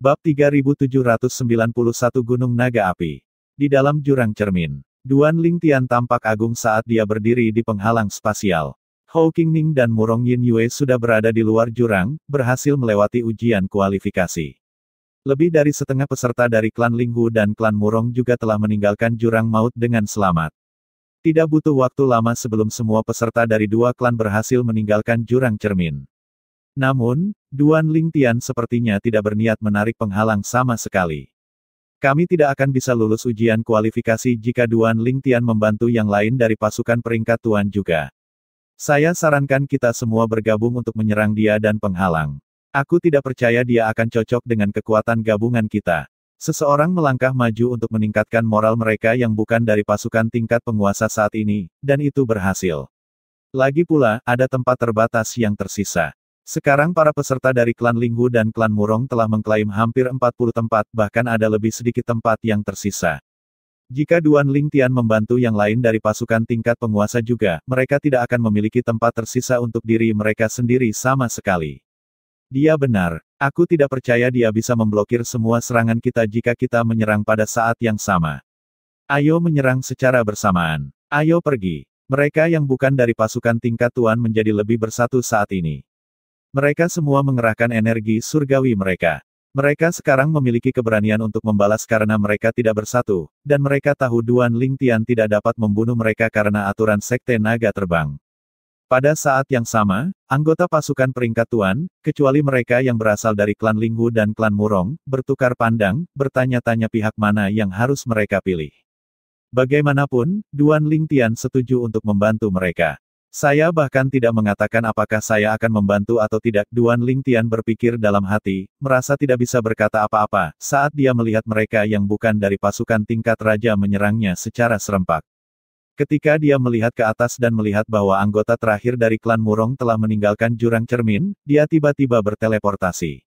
Bab 3791 Gunung Naga Api. Di dalam jurang cermin, Duan Lingtian tampak agung saat dia berdiri di penghalang spasial. Hou Qingning dan Murong Yin Yue sudah berada di luar jurang, berhasil melewati ujian kualifikasi. Lebih dari setengah peserta dari klan Linghu dan klan Murong juga telah meninggalkan jurang maut dengan selamat. Tidak butuh waktu lama sebelum semua peserta dari dua klan berhasil meninggalkan jurang cermin. Namun, Duan Lingtian sepertinya tidak berniat menarik penghalang sama sekali. Kami tidak akan bisa lulus ujian kualifikasi jika Duan Lingtian membantu yang lain dari pasukan peringkat tuan juga. Saya sarankan kita semua bergabung untuk menyerang dia dan penghalang. Aku tidak percaya dia akan cocok dengan kekuatan gabungan kita. Seseorang melangkah maju untuk meningkatkan moral mereka yang bukan dari pasukan tingkat penguasa saat ini, dan itu berhasil. Lagi pula, ada tempat terbatas yang tersisa. Sekarang para peserta dari klan Linghu dan klan Murong telah mengklaim hampir 40 tempat, bahkan ada lebih sedikit tempat yang tersisa. Jika Duan Lingtian membantu yang lain dari pasukan tingkat penguasa juga, mereka tidak akan memiliki tempat tersisa untuk diri mereka sendiri sama sekali. Dia benar. Aku tidak percaya dia bisa memblokir semua serangan kita jika kita menyerang pada saat yang sama. Ayo menyerang secara bersamaan. Ayo pergi. Mereka yang bukan dari pasukan tingkat tuan menjadi lebih bersatu saat ini. Mereka semua mengerahkan energi surgawi mereka. Mereka sekarang memiliki keberanian untuk membalas karena mereka tidak bersatu, dan mereka tahu Duan Lingtian tidak dapat membunuh mereka karena aturan Sekte Naga Terbang. Pada saat yang sama, anggota pasukan peringkat tuan, kecuali mereka yang berasal dari klan Linghu dan klan Murong, bertukar pandang, bertanya-tanya pihak mana yang harus mereka pilih. Bagaimanapun, Duan Lingtian setuju untuk membantu mereka. Saya bahkan tidak mengatakan apakah saya akan membantu atau tidak. Duan Lingtian berpikir dalam hati, merasa tidak bisa berkata apa-apa, saat dia melihat mereka yang bukan dari pasukan tingkat raja menyerangnya secara serempak. Ketika dia melihat ke atas dan melihat bahwa anggota terakhir dari klan Murong telah meninggalkan jurang cermin, dia tiba-tiba berteleportasi.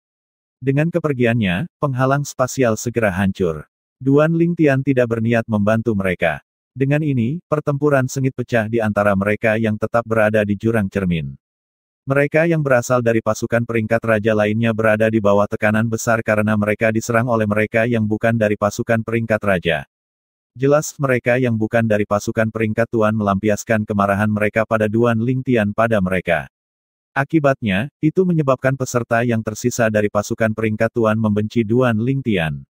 Dengan kepergiannya, penghalang spasial segera hancur. Duan Lingtian tidak berniat membantu mereka. Dengan ini, pertempuran sengit pecah di antara mereka yang tetap berada di jurang cermin. Mereka yang berasal dari pasukan peringkat raja lainnya berada di bawah tekanan besar karena mereka diserang oleh mereka yang bukan dari pasukan peringkat raja. Jelas mereka yang bukan dari pasukan peringkat tuan melampiaskan kemarahan mereka pada Duan Lingtian pada mereka. Akibatnya, itu menyebabkan peserta yang tersisa dari pasukan peringkat tuan membenci Duan Lingtian.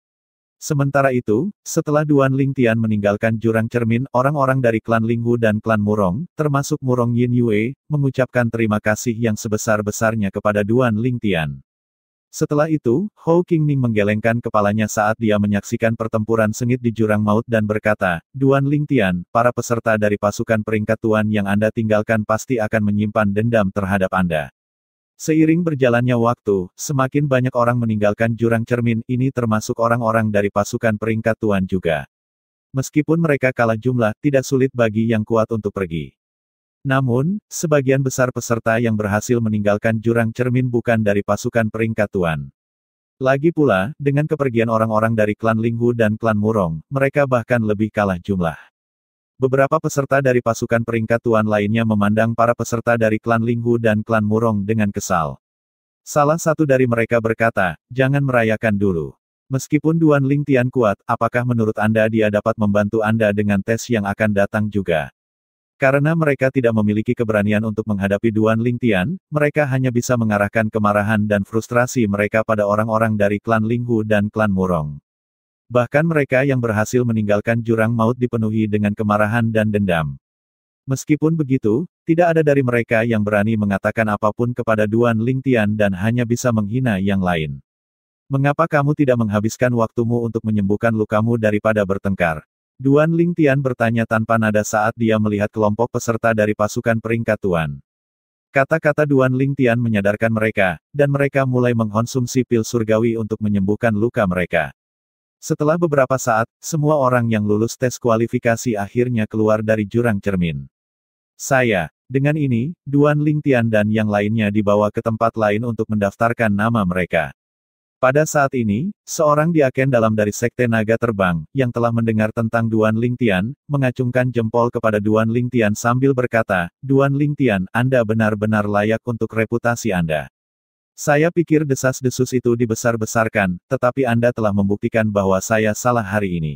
Sementara itu, setelah Duan Lingtian meninggalkan jurang cermin, orang-orang dari klan Linghu dan klan Murong, termasuk Murong Yin Yue, mengucapkan terima kasih yang sebesar-besarnya kepada Duan Lingtian. Setelah itu, Hou Qingning menggelengkan kepalanya saat dia menyaksikan pertempuran sengit di jurang maut dan berkata, Duan Lingtian, para peserta dari pasukan peringkat tuan yang Anda tinggalkan pasti akan menyimpan dendam terhadap Anda. Seiring berjalannya waktu, semakin banyak orang meninggalkan jurang cermin ini termasuk orang-orang dari pasukan peringkat tuan juga. Meskipun mereka kalah jumlah, tidak sulit bagi yang kuat untuk pergi. Namun, sebagian besar peserta yang berhasil meninggalkan jurang cermin bukan dari pasukan peringkat tuan. Lagi pula, dengan kepergian orang-orang dari klan Linghu dan klan Murong, mereka bahkan lebih kalah jumlah. Beberapa peserta dari pasukan peringkat tuan lainnya memandang para peserta dari klan Linghu dan klan Murong dengan kesal. Salah satu dari mereka berkata, jangan merayakan dulu. Meskipun Duan Lingtian kuat, apakah menurut Anda dia dapat membantu Anda dengan tes yang akan datang juga? Karena mereka tidak memiliki keberanian untuk menghadapi Duan Lingtian, mereka hanya bisa mengarahkan kemarahan dan frustrasi mereka pada orang-orang dari klan Linghu dan klan Murong. Bahkan mereka yang berhasil meninggalkan jurang maut dipenuhi dengan kemarahan dan dendam. Meskipun begitu, tidak ada dari mereka yang berani mengatakan apapun kepada Duan Lingtian dan hanya bisa menghina yang lain. Mengapa kamu tidak menghabiskan waktumu untuk menyembuhkan lukamu daripada bertengkar? Duan Lingtian bertanya tanpa nada saat dia melihat kelompok peserta dari pasukan peringkat tuan. Kata-kata Duan Lingtian menyadarkan mereka, dan mereka mulai mengkonsumsi pil surgawi untuk menyembuhkan luka mereka. Setelah beberapa saat, semua orang yang lulus tes kualifikasi akhirnya keluar dari jurang cermin. Dengan ini, Duan Lingtian dan yang lainnya dibawa ke tempat lain untuk mendaftarkan nama mereka. Pada saat ini, seorang diaken dalam dari Sekte Naga Terbang, yang telah mendengar tentang Duan Lingtian, mengacungkan jempol kepada Duan Lingtian sambil berkata, Duan Lingtian, Anda benar-benar layak untuk reputasi Anda. Saya pikir desas-desus itu dibesar-besarkan, tetapi Anda telah membuktikan bahwa saya salah hari ini.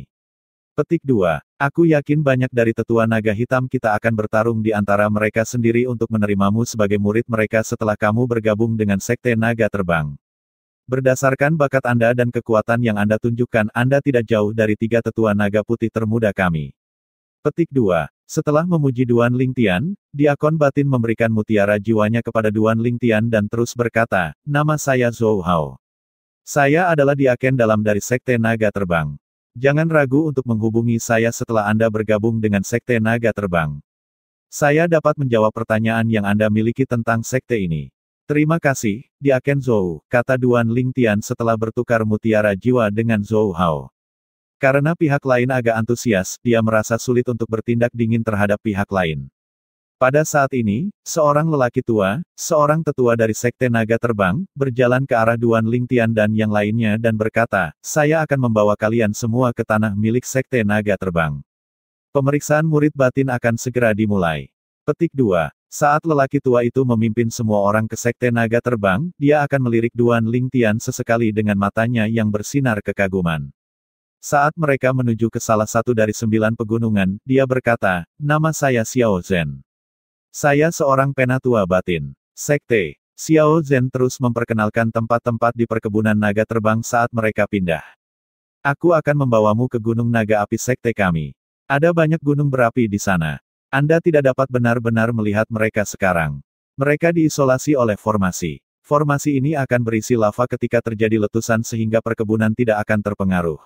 Petik 2. Aku yakin banyak dari tetua naga hitam kita akan bertarung di antara mereka sendiri untuk menerimamu sebagai murid mereka setelah kamu bergabung dengan Sekte Naga Terbang. Berdasarkan bakat Anda dan kekuatan yang Anda tunjukkan, Anda tidak jauh dari 3 tetua naga putih termuda kami. Petik 2. Setelah memuji Duan Lingtian, Diakon Batin memberikan mutiara jiwanya kepada Duan Lingtian dan terus berkata, "Nama saya Zhou Hao. Saya adalah Diaken dalam dari Sekte Naga Terbang. Jangan ragu untuk menghubungi saya setelah Anda bergabung dengan Sekte Naga Terbang. Saya dapat menjawab pertanyaan yang Anda miliki tentang sekte ini." "Terima kasih, Diaken Zhou," kata Duan Lingtian setelah bertukar mutiara jiwa dengan Zhou Hao. Karena pihak lain agak antusias, dia merasa sulit untuk bertindak dingin terhadap pihak lain. Pada saat ini, seorang lelaki tua, seorang tetua dari Sekte Naga Terbang, berjalan ke arah Duan Lingtian dan yang lainnya dan berkata, "Saya akan membawa kalian semua ke tanah milik Sekte Naga Terbang. Pemeriksaan murid batin akan segera dimulai." Petik 2. Saat lelaki tua itu memimpin semua orang ke Sekte Naga Terbang, dia akan melirik Duan Lingtian sesekali dengan matanya yang bersinar kekaguman. Saat mereka menuju ke salah satu dari 9 pegunungan, dia berkata, "Nama saya Xiao Zhen. Saya seorang penatua batin. Sekte." Xiao Zhen terus memperkenalkan tempat-tempat di perkebunan naga terbang saat mereka pindah. "Aku akan membawamu ke Gunung Naga Api Sekte kami. Ada banyak gunung berapi di sana. Anda tidak dapat benar-benar melihat mereka sekarang. Mereka diisolasi oleh formasi. Formasi ini akan berisi lava ketika terjadi letusan sehingga perkebunan tidak akan terpengaruh."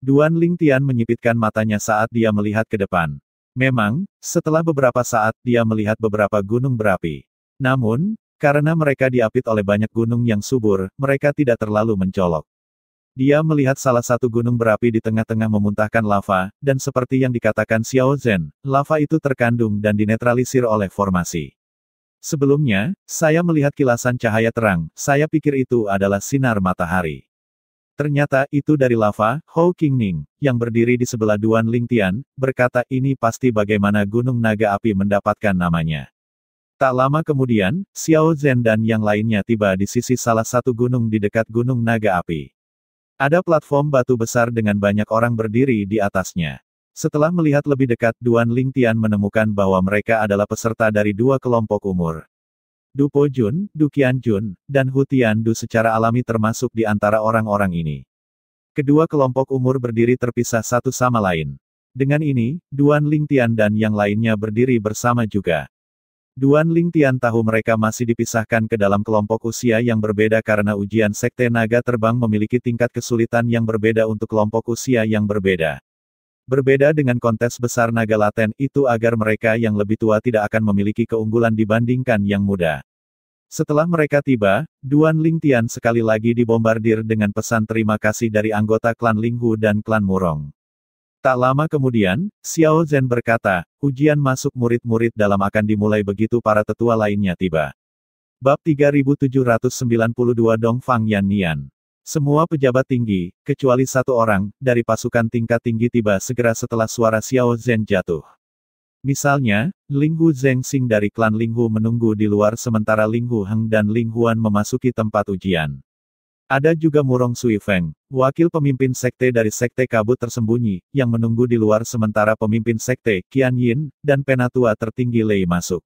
Duan Lingtian menyipitkan matanya saat dia melihat ke depan. Memang, setelah beberapa saat, dia melihat beberapa gunung berapi. Namun, karena mereka diapit oleh banyak gunung yang subur, mereka tidak terlalu mencolok. Dia melihat salah satu gunung berapi di tengah-tengah memuntahkan lava, dan seperti yang dikatakan Xiao Zhen, lava itu terkandung dan dinetralisir oleh formasi. "Sebelumnya, saya melihat kilasan cahaya terang, saya pikir itu adalah sinar matahari. Ternyata itu dari lava." Hou Qingning, yang berdiri di sebelah Duan Lingtian, berkata, "Ini pasti bagaimana Gunung Naga Api mendapatkan namanya." Tak lama kemudian, Xiao Zhen dan yang lainnya tiba di sisi salah satu gunung di dekat Gunung Naga Api. Ada platform batu besar dengan banyak orang berdiri di atasnya. Setelah melihat lebih dekat, Duan Lingtian menemukan bahwa mereka adalah peserta dari 2 kelompok umur. Du Po Jun, Du Qianjun, dan Hu Tiandu secara alami termasuk di antara orang-orang ini. Kedua kelompok umur berdiri terpisah satu sama lain. Dengan ini, Duan Lingtian dan yang lainnya berdiri bersama juga. Duan Lingtian tahu mereka masih dipisahkan ke dalam kelompok usia yang berbeda karena ujian Sekte Naga Terbang memiliki tingkat kesulitan yang berbeda untuk kelompok usia yang berbeda. Berbeda dengan kontes besar naga laten itu agar mereka yang lebih tua tidak akan memiliki keunggulan dibandingkan yang muda. Setelah mereka tiba, Duan Lingtian sekali lagi dibombardir dengan pesan terima kasih dari anggota klan Linghu dan klan Murong. Tak lama kemudian, Xiao Zhen berkata, "Ujian masuk murid-murid dalam akan dimulai begitu para tetua lainnya tiba." Bab 3792 Dongfang Yan Nian. Semua pejabat tinggi, kecuali satu orang, dari pasukan tingkat tinggi tiba segera setelah suara Xiao Zhen jatuh. Misalnya, Linghu Zhengxing dari klan Linghu menunggu di luar sementara Linghu Heng dan Ling Huan memasuki tempat ujian. Ada juga Murong Sui Feng, wakil pemimpin sekte dari Sekte Kabut Tersembunyi, yang menunggu di luar sementara pemimpin sekte, Qian Yin, dan penatua tertinggi Lei masuk.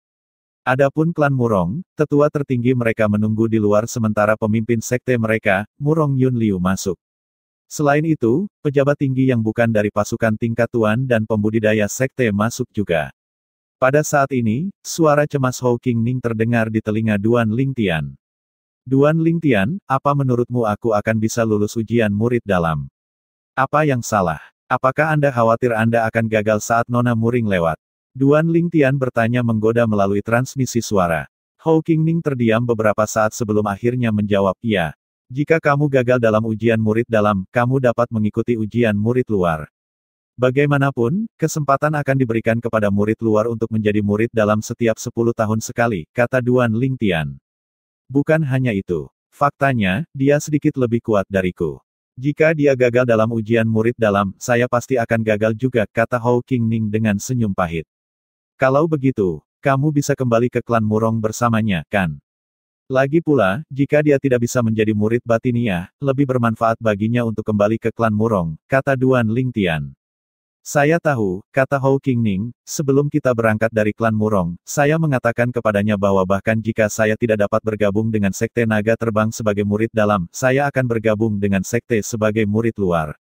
Adapun klan Murong, tetua tertinggi mereka menunggu di luar sementara pemimpin sekte mereka, Murong Yun Liu masuk. Selain itu, pejabat tinggi yang bukan dari pasukan tingkat tuan dan pembudidaya sekte masuk juga. Pada saat ini, suara cemas Hou Qingning terdengar di telinga Duan Lingtian. "Duan Lingtian, apa menurutmu aku akan bisa lulus ujian murid dalam? Apa yang salah? Apakah Anda khawatir Anda akan gagal saat Nona Muring lewat?" Duan Lingtian bertanya menggoda melalui transmisi suara. Hou Qingning terdiam beberapa saat sebelum akhirnya menjawab, "Iya. Jika kamu gagal dalam ujian murid dalam, kamu dapat mengikuti ujian murid luar. Bagaimanapun, kesempatan akan diberikan kepada murid luar untuk menjadi murid dalam setiap 10 tahun sekali," kata Duan Lingtian. "Bukan hanya itu. Faktanya, dia sedikit lebih kuat dariku. Jika dia gagal dalam ujian murid dalam, saya pasti akan gagal juga," kata Hou Qingning dengan senyum pahit. "Kalau begitu, kamu bisa kembali ke klan Murong bersamanya, kan?" Lagi pula, jika dia tidak bisa menjadi murid batiniah, lebih bermanfaat baginya untuk kembali ke klan Murong, kata Duan Lingtian. Saya tahu, kata Hou Qingning, sebelum kita berangkat dari klan Murong, saya mengatakan kepadanya bahwa bahkan jika saya tidak dapat bergabung dengan Sekte Naga Terbang sebagai murid dalam, saya akan bergabung dengan Sekte sebagai murid luar.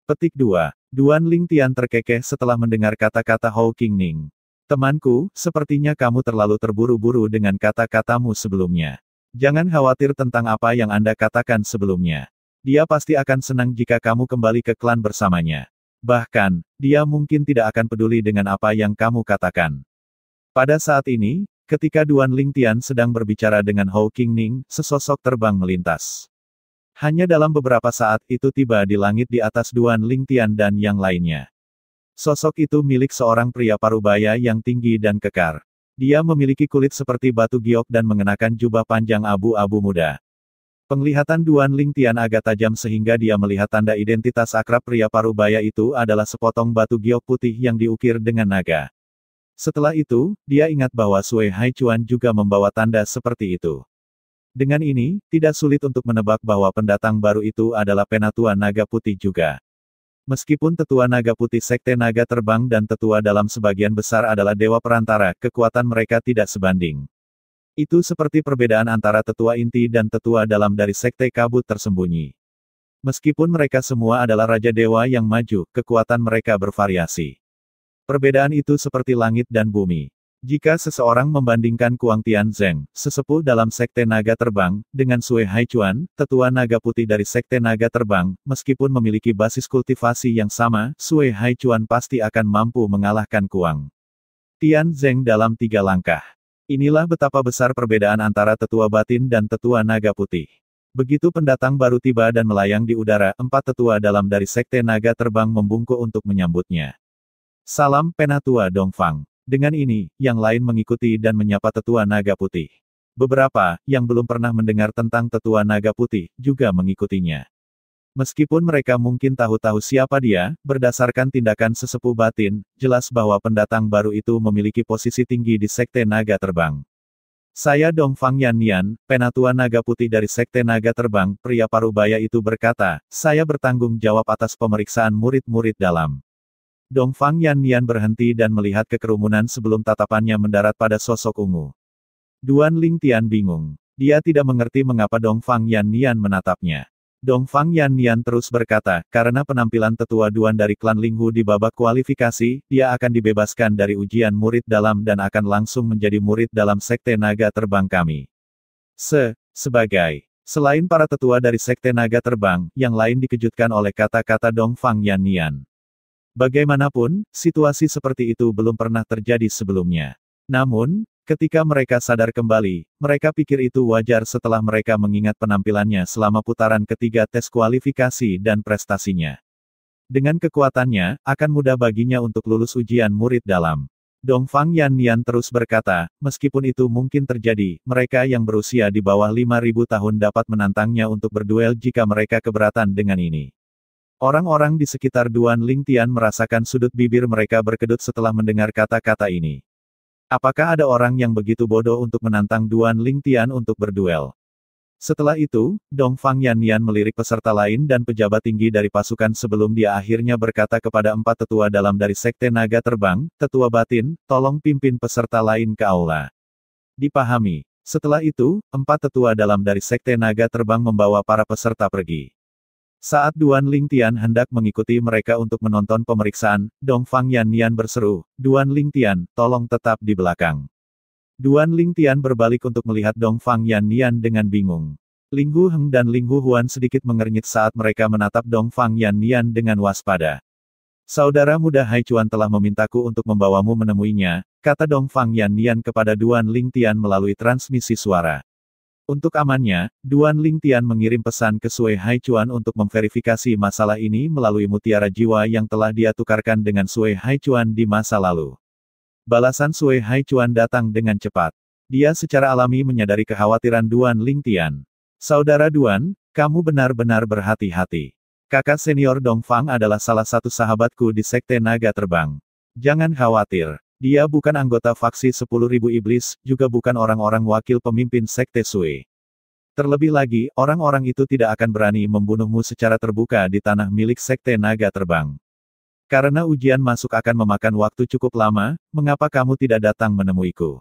Petik 2. Duan Lingtian terkekeh setelah mendengar kata-kata Hou Qingning. Temanku, sepertinya kamu terlalu terburu-buru dengan kata-katamu sebelumnya. Jangan khawatir tentang apa yang Anda katakan sebelumnya. Dia pasti akan senang jika kamu kembali ke klan bersamanya. Bahkan, dia mungkin tidak akan peduli dengan apa yang kamu katakan. Pada saat ini, ketika Duan Lingtian sedang berbicara dengan Hou Qingning, sesosok terbang melintas. Hanya dalam beberapa saat itu tiba di langit di atas Duan Lingtian dan yang lainnya. Sosok itu milik seorang pria parubaya yang tinggi dan kekar. Dia memiliki kulit seperti batu giok dan mengenakan jubah panjang abu-abu muda. Penglihatan Duan Lingtian agak tajam sehingga dia melihat tanda identitas akrab pria parubaya itu adalah sepotong batu giok putih yang diukir dengan naga. Setelah itu, dia ingat bahwa Sui Haichuan juga membawa tanda seperti itu. Dengan ini, tidak sulit untuk menebak bahwa pendatang baru itu adalah Penatua Naga Putih juga. Meskipun Tetua Naga Putih Sekte Naga Terbang dan Tetua dalam sebagian besar adalah dewa perantara, kekuatan mereka tidak sebanding. Itu seperti perbedaan antara tetua inti dan tetua dalam dari sekte kabut tersembunyi. Meskipun mereka semua adalah raja dewa yang maju, kekuatan mereka bervariasi. Perbedaan itu seperti langit dan bumi. Jika seseorang membandingkan Kuang Tianzeng, sesepuh dalam sekte naga terbang, dengan Sui Haichuan, tetua naga putih dari sekte naga terbang, meskipun memiliki basis kultivasi yang sama, Sui Haichuan pasti akan mampu mengalahkan Kuang Tianzeng dalam 3 langkah. Inilah betapa besar perbedaan antara tetua batin dan tetua naga putih. Begitu pendatang baru tiba dan melayang di udara, 4 tetua dalam dari sekte naga terbang membungkuk untuk menyambutnya. Salam Penatua Dongfang. Dengan ini, yang lain mengikuti dan menyapa tetua naga putih. Beberapa, yang belum pernah mendengar tentang tetua naga putih, juga mengikutinya. Meskipun mereka mungkin tahu-tahu siapa dia, berdasarkan tindakan sesepuh batin, jelas bahwa pendatang baru itu memiliki posisi tinggi di Sekte Naga Terbang. Saya Dongfang Yannian, Penatua Naga Putih dari Sekte Naga Terbang, pria parubaya itu berkata, saya bertanggung jawab atas pemeriksaan murid-murid dalam. Dongfang Yannian berhenti dan melihat ke kerumunan sebelum tatapannya mendarat pada sosok ungu. Duan Lingtian bingung. Dia tidak mengerti mengapa Dongfang Yannian menatapnya. Dongfang Yannian terus berkata, karena penampilan tetua Duan dari klan Linghu di babak kualifikasi, dia akan dibebaskan dari ujian murid dalam dan akan langsung menjadi murid dalam Sekte Naga Terbang kami. Selain para tetua dari Sekte Naga Terbang, yang lain dikejutkan oleh kata-kata Dongfang Yannian. Bagaimanapun, situasi seperti itu belum pernah terjadi sebelumnya. Namun, ketika mereka sadar kembali, mereka pikir itu wajar setelah mereka mengingat penampilannya selama putaran ketiga tes kualifikasi dan prestasinya. Dengan kekuatannya, akan mudah baginya untuk lulus ujian murid dalam. Dongfang Yannian terus berkata, meskipun itu mungkin terjadi, mereka yang berusia di bawah 5.000 tahun dapat menantangnya untuk berduel jika mereka keberatan dengan ini. Orang-orang di sekitar Duan Lingtian merasakan sudut bibir mereka berkedut setelah mendengar kata-kata ini. Apakah ada orang yang begitu bodoh untuk menantang Duan Lingtian untuk berduel? Setelah itu, Dongfang Yannian melirik peserta lain dan pejabat tinggi dari pasukan sebelum dia akhirnya berkata kepada 4 tetua dalam dari Sekte Naga Terbang, Tetua Batin, tolong pimpin peserta lain ke aula. Dipahami. Setelah itu, 4 tetua dalam dari Sekte Naga Terbang membawa para peserta pergi. Saat Duan Lingtian hendak mengikuti mereka untuk menonton pemeriksaan, Dongfang Yannian berseru, Duan Lingtian, tolong tetap di belakang. Duan Lingtian berbalik untuk melihat Dongfang Yannian dengan bingung. Linghu Heng dan Linghu Huan sedikit mengernyit saat mereka menatap Dongfang Yannian dengan waspada. Saudara muda Haichuan telah memintaku untuk membawamu menemuinya, kata Dongfang Yannian kepada Duan Lingtian melalui transmisi suara. Untuk amannya, Duan Lingtian mengirim pesan ke Sui Haichuan untuk memverifikasi masalah ini melalui mutiara jiwa yang telah dia tukarkan dengan Sui Haichuan di masa lalu. Balasan Sui Haichuan datang dengan cepat. Dia secara alami menyadari kekhawatiran Duan Lingtian. Saudara Duan, kamu benar-benar berhati-hati. Kakak senior Dongfang adalah salah satu sahabatku di Sekte Naga Terbang. Jangan khawatir. Dia bukan anggota faksi 10.000 iblis, juga bukan orang-orang wakil pemimpin Sekte Sui. Terlebih lagi, orang-orang itu tidak akan berani membunuhmu secara terbuka di tanah milik Sekte Naga Terbang. Karena ujian masuk akan memakan waktu cukup lama, mengapa kamu tidak datang menemuiku?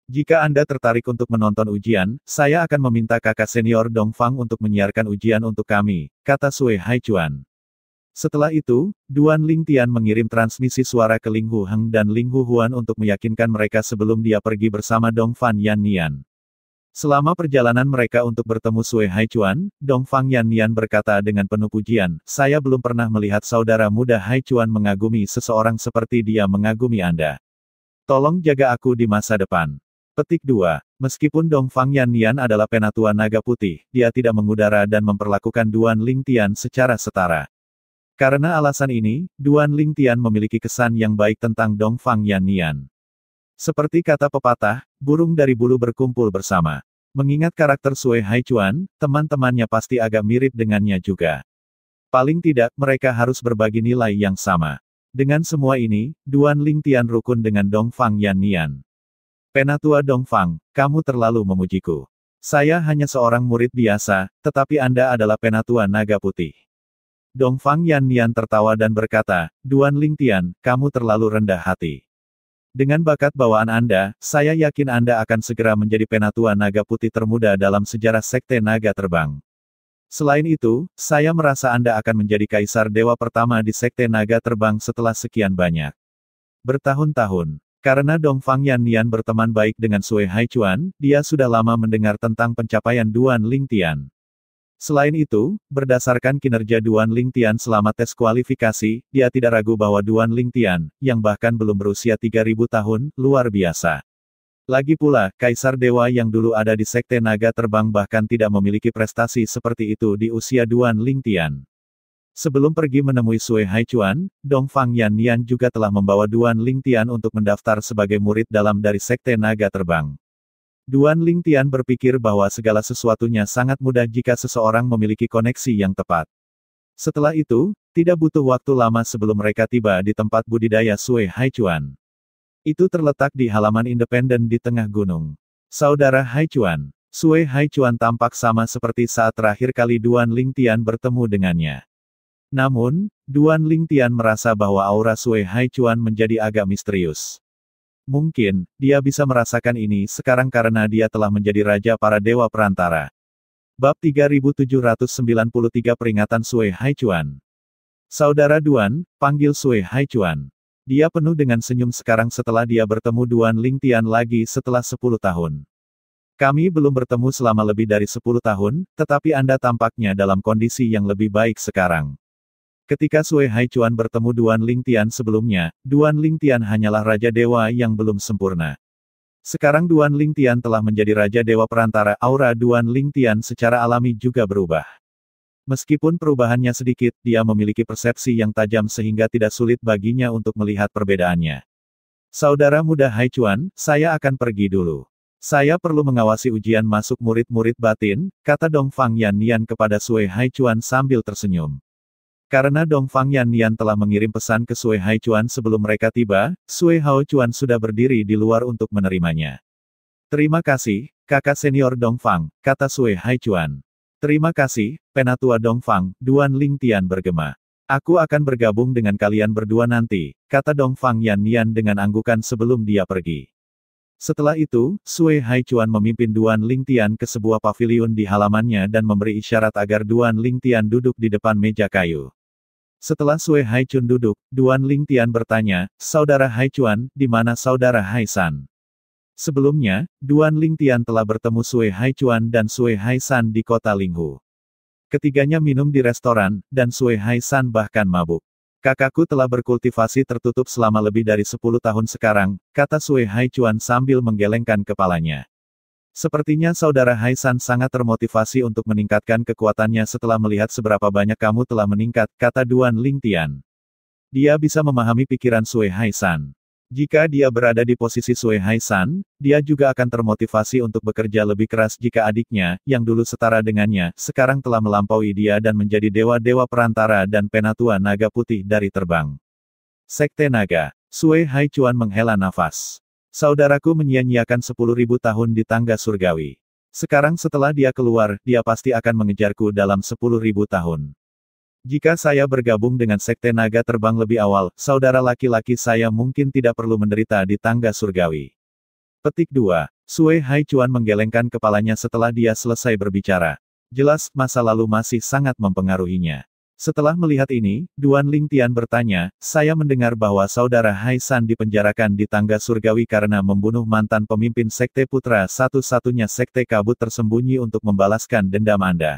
Jika Anda tertarik untuk menonton ujian, saya akan meminta kakak senior Dongfang untuk menyiarkan ujian untuk kami, kata Sui Haichuan. Setelah itu, Duan Lingtian mengirim transmisi suara ke Ling Hu Heng dan Ling Hu Huan untuk meyakinkan mereka sebelum dia pergi bersama Dongfang Yan Nian. Selama perjalanan mereka untuk bertemu Sui Haichuan, Dongfang Yan Nian berkata dengan penuh pujian, saya belum pernah melihat saudara muda Haichuan mengagumi seseorang seperti dia mengagumi Anda. Tolong jaga aku di masa depan. Petik 2. Meskipun Dongfang Yan Nian adalah penatua naga putih, dia tidak mengudara dan memperlakukan Duan Lingtian secara setara. Karena alasan ini, Duan Lingtian memiliki kesan yang baik tentang Dongfang Yan Nian. Seperti kata pepatah, burung dari bulu berkumpul bersama. Mengingat karakter Sui Haichuan, teman-temannya pasti agak mirip dengannya juga. Paling tidak, mereka harus berbagi nilai yang sama. Dengan semua ini, Duan Lingtian rukun dengan Dongfang Yan Nian. Penatua Dongfang, kamu terlalu memujiku. Saya hanya seorang murid biasa, tetapi Anda adalah penatua naga putih. Dongfang Yan Nian tertawa dan berkata, Duan Lingtian, kamu terlalu rendah hati. Dengan bakat bawaan Anda, saya yakin Anda akan segera menjadi penatua naga putih termuda dalam sejarah Sekte Naga Terbang. Selain itu, saya merasa Anda akan menjadi kaisar dewa pertama di Sekte Naga Terbang setelah sekian banyak bertahun-tahun. Karena Dongfang Yan Nian berteman baik dengan Sui Haichuan, dia sudah lama mendengar tentang pencapaian Duan Lingtian. Selain itu, berdasarkan kinerja Duan Lingtian selama tes kualifikasi, dia tidak ragu bahwa Duan Lingtian, yang bahkan belum berusia 3.000 tahun, luar biasa. Lagi pula, Kaisar Dewa yang dulu ada di Sekte Naga Terbang bahkan tidak memiliki prestasi seperti itu di usia Duan Lingtian. Sebelum pergi menemui Sui Haichuan, Dongfang Yan Nian juga telah membawa Duan Lingtian untuk mendaftar sebagai murid dalam dari Sekte Naga Terbang. Duan Lingtian berpikir bahwa segala sesuatunya sangat mudah jika seseorang memiliki koneksi yang tepat. Setelah itu, tidak butuh waktu lama sebelum mereka tiba di tempat budidaya Sui Haichuan. Itu terletak di halaman independen di tengah gunung. Saudara Haichuan, Sui Haichuan tampak sama seperti saat terakhir kali Duan Lingtian bertemu dengannya. Namun, Duan Lingtian merasa bahwa aura Sui Haichuan menjadi agak misterius. Mungkin, dia bisa merasakan ini sekarang karena dia telah menjadi raja para dewa perantara. Bab 3793 Peringatan Sui Haichuan. Saudara Duan, panggil Sui Haichuan. Dia penuh dengan senyum sekarang setelah dia bertemu Duan Lingtian lagi setelah 10 tahun. Kami belum bertemu selama lebih dari 10 tahun, tetapi Anda tampaknya dalam kondisi yang lebih baik sekarang. Ketika Sui Haichuan bertemu Duan Lingtian sebelumnya, Duan Lingtian hanyalah Raja Dewa yang belum sempurna. Sekarang Duan Lingtian telah menjadi Raja Dewa Perantara, aura Duan Lingtian secara alami juga berubah. Meskipun perubahannya sedikit, dia memiliki persepsi yang tajam sehingga tidak sulit baginya untuk melihat perbedaannya. Saudara muda Haichuan, saya akan pergi dulu. Saya perlu mengawasi ujian masuk murid-murid batin, kata Dongfang Yan Nian kepada Sui Haichuan sambil tersenyum. Karena Dongfang Yan Nian telah mengirim pesan ke Sui Haichuan sebelum mereka tiba, Sui Haichuan sudah berdiri di luar untuk menerimanya. Terima kasih, kakak senior Dongfang, kata Sui Haichuan. Terima kasih, penatua Dongfang, Duan Lingtian bergema. Aku akan bergabung dengan kalian berdua nanti, kata Dongfang Yan Nian dengan anggukan sebelum dia pergi. Setelah itu, Sui Haichuan memimpin Duan Lingtian ke sebuah paviliun di halamannya dan memberi isyarat agar Duan Lingtian duduk di depan meja kayu. Setelah Sui Haichuan duduk, Duan Lingtian bertanya, Saudara Haichuan, di mana Saudara Haisan? Sebelumnya, Duan Lingtian telah bertemu Sui Haichuan dan Sui Haisan di kota Linghu. Ketiganya minum di restoran, dan Sui Haisan bahkan mabuk. Kakakku telah berkultivasi tertutup selama lebih dari 10 tahun sekarang, kata Sui Haichuan sambil menggelengkan kepalanya. Sepertinya saudara Haisan sangat termotivasi untuk meningkatkan kekuatannya setelah melihat seberapa banyak kamu telah meningkat, kata Duan Lingtian. Dia bisa memahami pikiran Sui Haisan. Jika dia berada di posisi Sui Haisan, dia juga akan termotivasi untuk bekerja lebih keras jika adiknya, yang dulu setara dengannya, sekarang telah melampaui dia dan menjadi dewa-dewa perantara dan penatua naga putih dari terbang. Sekte Naga. Sue Haichuan menghela nafas. Saudaraku menyia-nyiakan 10.000 tahun di tangga surgawi. Sekarang setelah dia keluar, dia pasti akan mengejarku dalam 10.000 tahun. Jika saya bergabung dengan Sekte Naga Terbang lebih awal, saudara laki-laki saya mungkin tidak perlu menderita di tangga surgawi. Petik 2. Sue Haichuan menggelengkan kepalanya setelah dia selesai berbicara. Jelas, masa lalu masih sangat mempengaruhinya. Setelah melihat ini, Duan Lingtian bertanya, saya mendengar bahwa saudara Hai San dipenjarakan di tangga surgawi karena membunuh mantan pemimpin Sekte Putra satu-satunya Sekte Kabut tersembunyi untuk membalaskan dendam Anda.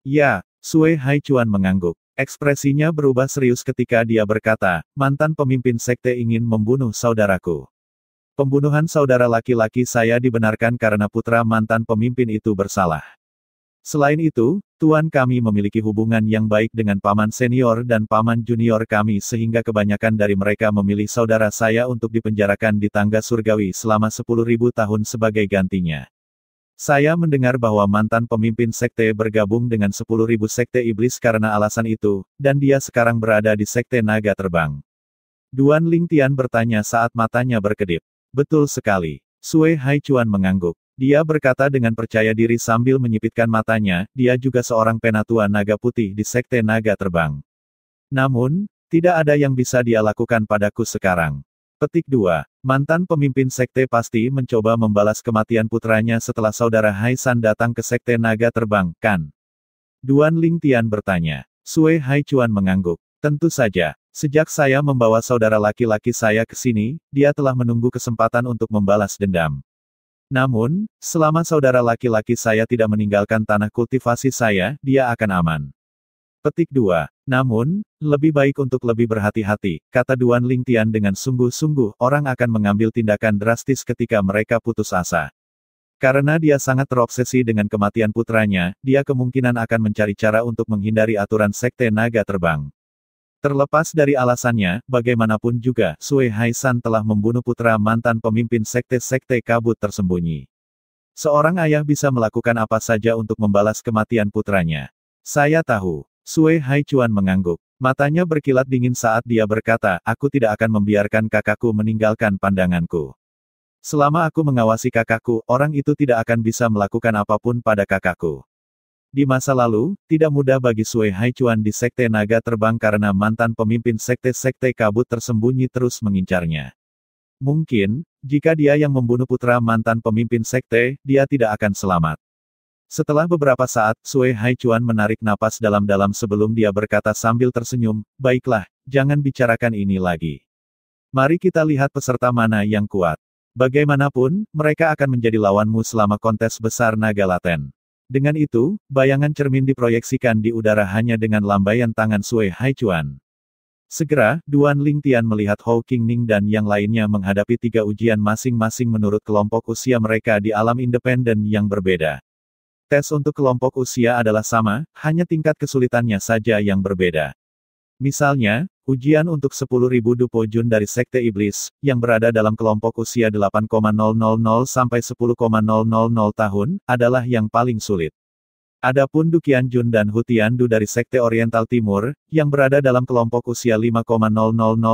Ya, Sue Haichuan mengangguk. Ekspresinya berubah serius ketika dia berkata, mantan pemimpin Sekte ingin membunuh saudaraku. Pembunuhan saudara laki-laki saya dibenarkan karena putra mantan pemimpin itu bersalah. Selain itu, Tuan kami memiliki hubungan yang baik dengan paman senior dan paman junior kami sehingga kebanyakan dari mereka memilih saudara saya untuk dipenjarakan di tangga surgawi selama 10.000 tahun sebagai gantinya. Saya mendengar bahwa mantan pemimpin sekte bergabung dengan 10.000 sekte iblis karena alasan itu, dan dia sekarang berada di Sekte Naga Terbang. Duan Lingtian bertanya saat matanya berkedip. Betul sekali. Sue Haichuan mengangguk. Dia berkata dengan percaya diri sambil menyipitkan matanya, dia juga seorang penatua naga putih di Sekte Naga Terbang. Namun, tidak ada yang bisa dia lakukan padaku sekarang. Petik 2. Mantan pemimpin sekte pasti mencoba membalas kematian putranya setelah saudara Hai San datang ke Sekte Naga Terbang, kan? Duan Lingtian bertanya. Sue Haichuan mengangguk. Tentu saja. Sejak saya membawa saudara laki-laki saya ke sini, dia telah menunggu kesempatan untuk membalas dendam. Namun, selama saudara laki-laki saya tidak meninggalkan tanah kultivasi saya, dia akan aman. Petik 2. Namun, lebih baik untuk lebih berhati-hati, kata Duan Lingtian dengan sungguh-sungguh, orang akan mengambil tindakan drastis ketika mereka putus asa. Karena dia sangat terobsesi dengan kematian putranya, dia kemungkinan akan mencari cara untuk menghindari aturan Sekte Naga Terbang. Terlepas dari alasannya, bagaimanapun juga, Sue Hai San telah membunuh putra mantan pemimpin sekte-sekte kabut tersembunyi. Seorang ayah bisa melakukan apa saja untuk membalas kematian putranya. Saya tahu. Sue Haichuan mengangguk. Matanya berkilat dingin saat dia berkata, aku tidak akan membiarkan kakakku meninggalkan pandanganku. Selama aku mengawasi kakakku, orang itu tidak akan bisa melakukan apapun pada kakakku. Di masa lalu, tidak mudah bagi Sue Haichuan di Sekte Naga Terbang karena mantan pemimpin sekte-sekte kabut tersembunyi terus mengincarnya. Mungkin, jika dia yang membunuh putra mantan pemimpin sekte, dia tidak akan selamat. Setelah beberapa saat, Sue Haichuan menarik napas dalam-dalam sebelum dia berkata sambil tersenyum, baiklah, jangan bicarakan ini lagi. Mari kita lihat peserta mana yang kuat. Bagaimanapun, mereka akan menjadi lawanmu selama kontes besar naga laten. Dengan itu, bayangan cermin diproyeksikan di udara hanya dengan lambaian tangan Sue Haichuan. Segera, Duan Lingtian melihat Hou Qingning dan yang lainnya menghadapi 3 ujian masing-masing menurut kelompok usia mereka di alam independen yang berbeda. Tes untuk kelompok usia adalah sama, hanya tingkat kesulitannya saja yang berbeda. Misalnya, ujian untuk 10.000 Dupo Jun dari Sekte Iblis, yang berada dalam kelompok usia 8,000 sampai 10,000 tahun, adalah yang paling sulit. Adapun Duqian Jun dan Hutiandu dari Sekte Oriental Timur, yang berada dalam kelompok usia 5,000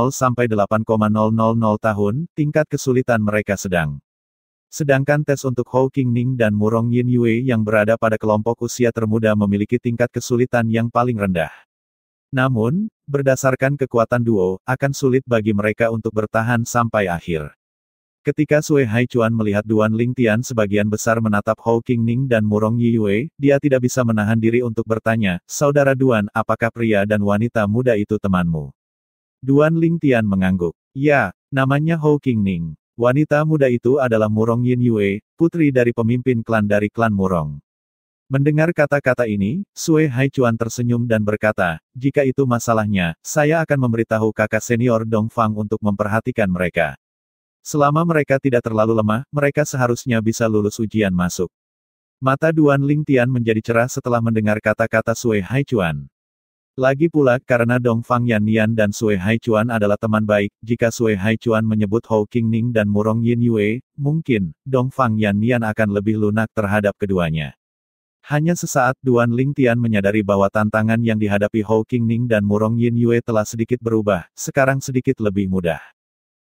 sampai 8,000 tahun, tingkat kesulitan mereka sedang. Sedangkan tes untuk Hou Qingning dan Murong Yin Yue yang berada pada kelompok usia termuda memiliki tingkat kesulitan yang paling rendah. Namun, berdasarkan kekuatan duo, akan sulit bagi mereka untuk bertahan sampai akhir. Ketika Sue Haichuan melihat Duan Lingtian sebagian besar menatap Hou Qingning dan Murong Yi Yue, dia tidak bisa menahan diri untuk bertanya, Saudara Duan, apakah pria dan wanita muda itu temanmu? Duan Lingtian mengangguk. Ya, namanya Hou Qingning. Wanita muda itu adalah Murong Yin Yue, putri dari pemimpin klan dari klan Murong. Mendengar kata-kata ini, Sue Haichuan tersenyum dan berkata, jika itu masalahnya, saya akan memberitahu kakak senior Dong Fang untuk memperhatikan mereka. Selama mereka tidak terlalu lemah, mereka seharusnya bisa lulus ujian masuk. Mata Duan Lingtian menjadi cerah setelah mendengar kata-kata Sue Haichuan. Lagi pula, karena Dong Fang Yannian dan Sue Haichuan adalah teman baik, jika Sue Haichuan menyebut Hou Qingning dan Murong Yin Yue, mungkin, Dong Fang Yannian akan lebih lunak terhadap keduanya. Hanya sesaat Duan Lingtian menyadari bahwa tantangan yang dihadapi Hou Qingning dan Murong Yin Yue telah sedikit berubah, sekarang sedikit lebih mudah.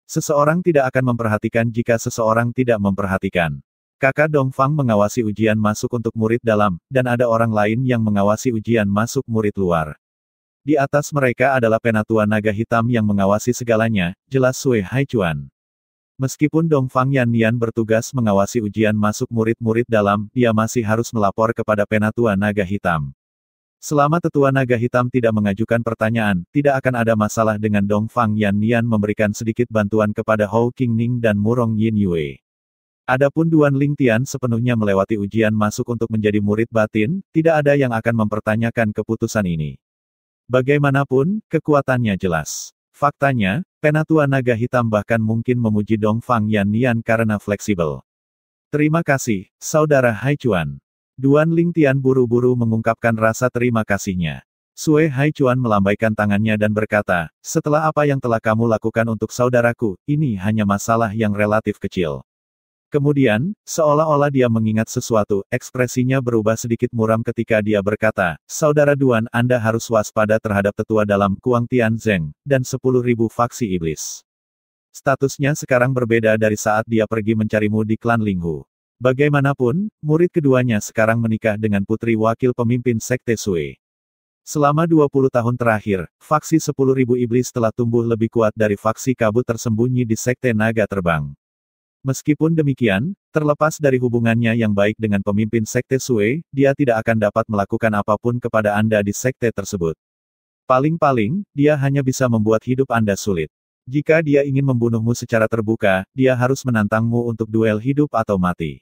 Seseorang tidak akan memperhatikan jika seseorang tidak memperhatikan. Kakak Dongfang mengawasi ujian masuk untuk murid dalam, dan ada orang lain yang mengawasi ujian masuk murid luar. Di atas mereka adalah Penatua Naga Hitam yang mengawasi segalanya, jelas Sui Haichuan. Meskipun Dongfang Yannian bertugas mengawasi ujian masuk murid-murid dalam, dia masih harus melapor kepada Penatua Naga Hitam. Selama Tetua Naga Hitam tidak mengajukan pertanyaan, tidak akan ada masalah dengan Dongfang Yannian memberikan sedikit bantuan kepada Hou Qingning dan Murong Yin Yue. Adapun Duan Lingtian sepenuhnya melewati ujian masuk untuk menjadi murid batin, tidak ada yang akan mempertanyakan keputusan ini. Bagaimanapun, kekuatannya jelas. Faktanya, Penatua Naga Hitam bahkan mungkin memuji Dongfang Yannian karena fleksibel. Terima kasih, Saudara Haichuan. Duan Lingtian buru-buru mengungkapkan rasa terima kasihnya. Sui Haichuan melambaikan tangannya dan berkata, setelah apa yang telah kamu lakukan untuk saudaraku, ini hanya masalah yang relatif kecil. Kemudian, seolah-olah dia mengingat sesuatu, ekspresinya berubah sedikit muram ketika dia berkata, Saudara Duan, Anda harus waspada terhadap tetua dalam Kuang Tianzeng, dan 10.000 faksi iblis. Statusnya sekarang berbeda dari saat dia pergi mencarimu di klan Linghu. Bagaimanapun, murid keduanya sekarang menikah dengan putri wakil pemimpin Sekte Sui. Selama 20 tahun terakhir, faksi 10.000 iblis telah tumbuh lebih kuat dari faksi kabut tersembunyi di Sekte Naga Terbang. Meskipun demikian, terlepas dari hubungannya yang baik dengan pemimpin Sekte Sui, dia tidak akan dapat melakukan apapun kepada Anda di sekte tersebut. Paling-paling, dia hanya bisa membuat hidup Anda sulit. Jika dia ingin membunuhmu secara terbuka, dia harus menantangmu untuk duel hidup atau mati.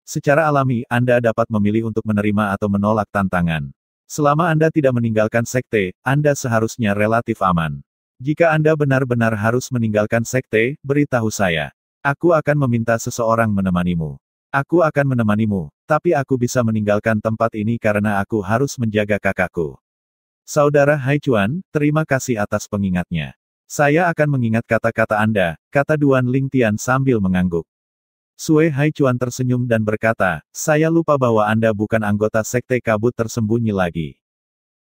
Secara alami, Anda dapat memilih untuk menerima atau menolak tantangan. Selama Anda tidak meninggalkan sekte, Anda seharusnya relatif aman. Jika Anda benar-benar harus meninggalkan sekte, beritahu saya. Aku akan meminta seseorang menemanimu. Aku akan menemanimu, tapi aku bisa meninggalkan tempat ini karena aku harus menjaga kakakku. Saudara Haichuan, terima kasih atas pengingatnya. Saya akan mengingat kata-kata Anda, kata Duan Lingtian sambil mengangguk. Sui Haichuan tersenyum dan berkata, saya lupa bahwa Anda bukan anggota sekte kabut tersembunyi lagi.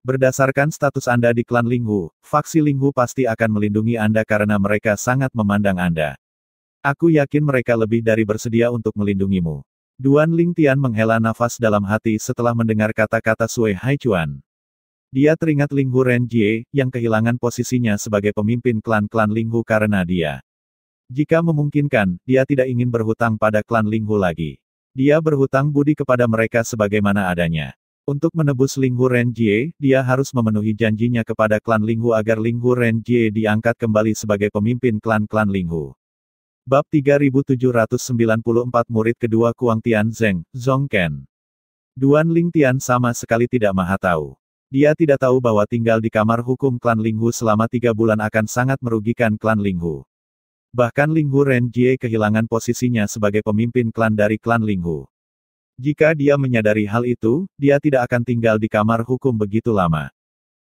Berdasarkan status Anda di klan Linghu, faksi Linghu pasti akan melindungi Anda karena mereka sangat memandang Anda. Aku yakin mereka lebih dari bersedia untuk melindungimu. Duan Lingtian menghela nafas dalam hati setelah mendengar kata-kata Sui Haichuan. Dia teringat Linghu Renjie, yang kehilangan posisinya sebagai pemimpin klan-klan Linghu karena dia. Jika memungkinkan, dia tidak ingin berhutang pada klan Linghu lagi. Dia berhutang budi kepada mereka sebagaimana adanya. Untuk menebus Linghu Renjie, dia harus memenuhi janjinya kepada klan Linghu agar Linghu Renjie diangkat kembali sebagai pemimpin klan-klan Linghu. Bab 3794 Murid kedua Kuang Tianzeng, Zongken. Duan Lingtian sama sekali tidak maha tahu. Dia tidak tahu bahwa tinggal di kamar hukum klan Linghu selama 3 bulan akan sangat merugikan klan Linghu. Bahkan Linghu Renjie kehilangan posisinya sebagai pemimpin klan dari klan Linghu. Jika dia menyadari hal itu, dia tidak akan tinggal di kamar hukum begitu lama.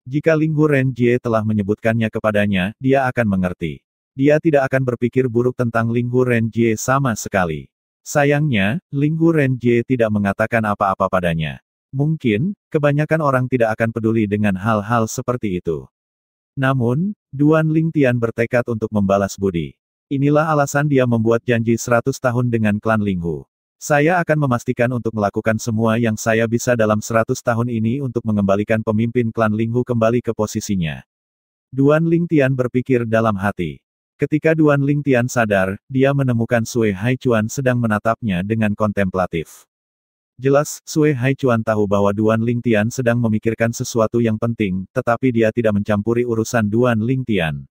Jika Linghu Renjie telah menyebutkannya kepadanya, dia akan mengerti. Dia tidak akan berpikir buruk tentang Linghu Renjie sama sekali. Sayangnya, Linghu Renjie tidak mengatakan apa-apa padanya. Mungkin, kebanyakan orang tidak akan peduli dengan hal-hal seperti itu. Namun, Duan Lingtian bertekad untuk membalas budi. Inilah alasan dia membuat janji 100 tahun dengan klan Linghu. Saya akan memastikan untuk melakukan semua yang saya bisa dalam 100 tahun ini untuk mengembalikan pemimpin klan Linghu kembali ke posisinya. Duan Lingtian berpikir dalam hati. Ketika Duan Lingtian sadar, dia menemukan Sui Haichuan sedang menatapnya dengan kontemplatif. Jelas, Sui Haichuan tahu bahwa Duan Lingtian sedang memikirkan sesuatu yang penting, tetapi dia tidak mencampuri urusan Duan Lingtian.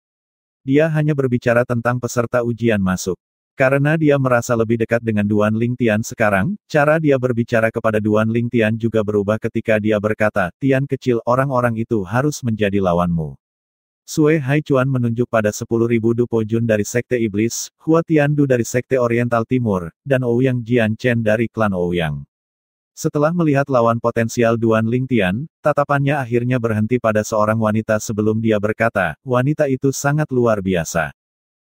Dia hanya berbicara tentang peserta ujian masuk. Karena dia merasa lebih dekat dengan Duan Lingtian sekarang, cara dia berbicara kepada Duan Lingtian juga berubah ketika dia berkata, Tian kecil, orang-orang itu harus menjadi lawanmu. Sui Haichuan menunjuk pada 10.000 Dupo Jun dari Sekte Iblis, Hua Tiandu dari Sekte Oriental Timur, dan Ouyang Jian Chen dari klan Ouyang. Setelah melihat lawan potensial Duan Lingtian, tatapannya akhirnya berhenti pada seorang wanita sebelum dia berkata, wanita itu sangat luar biasa.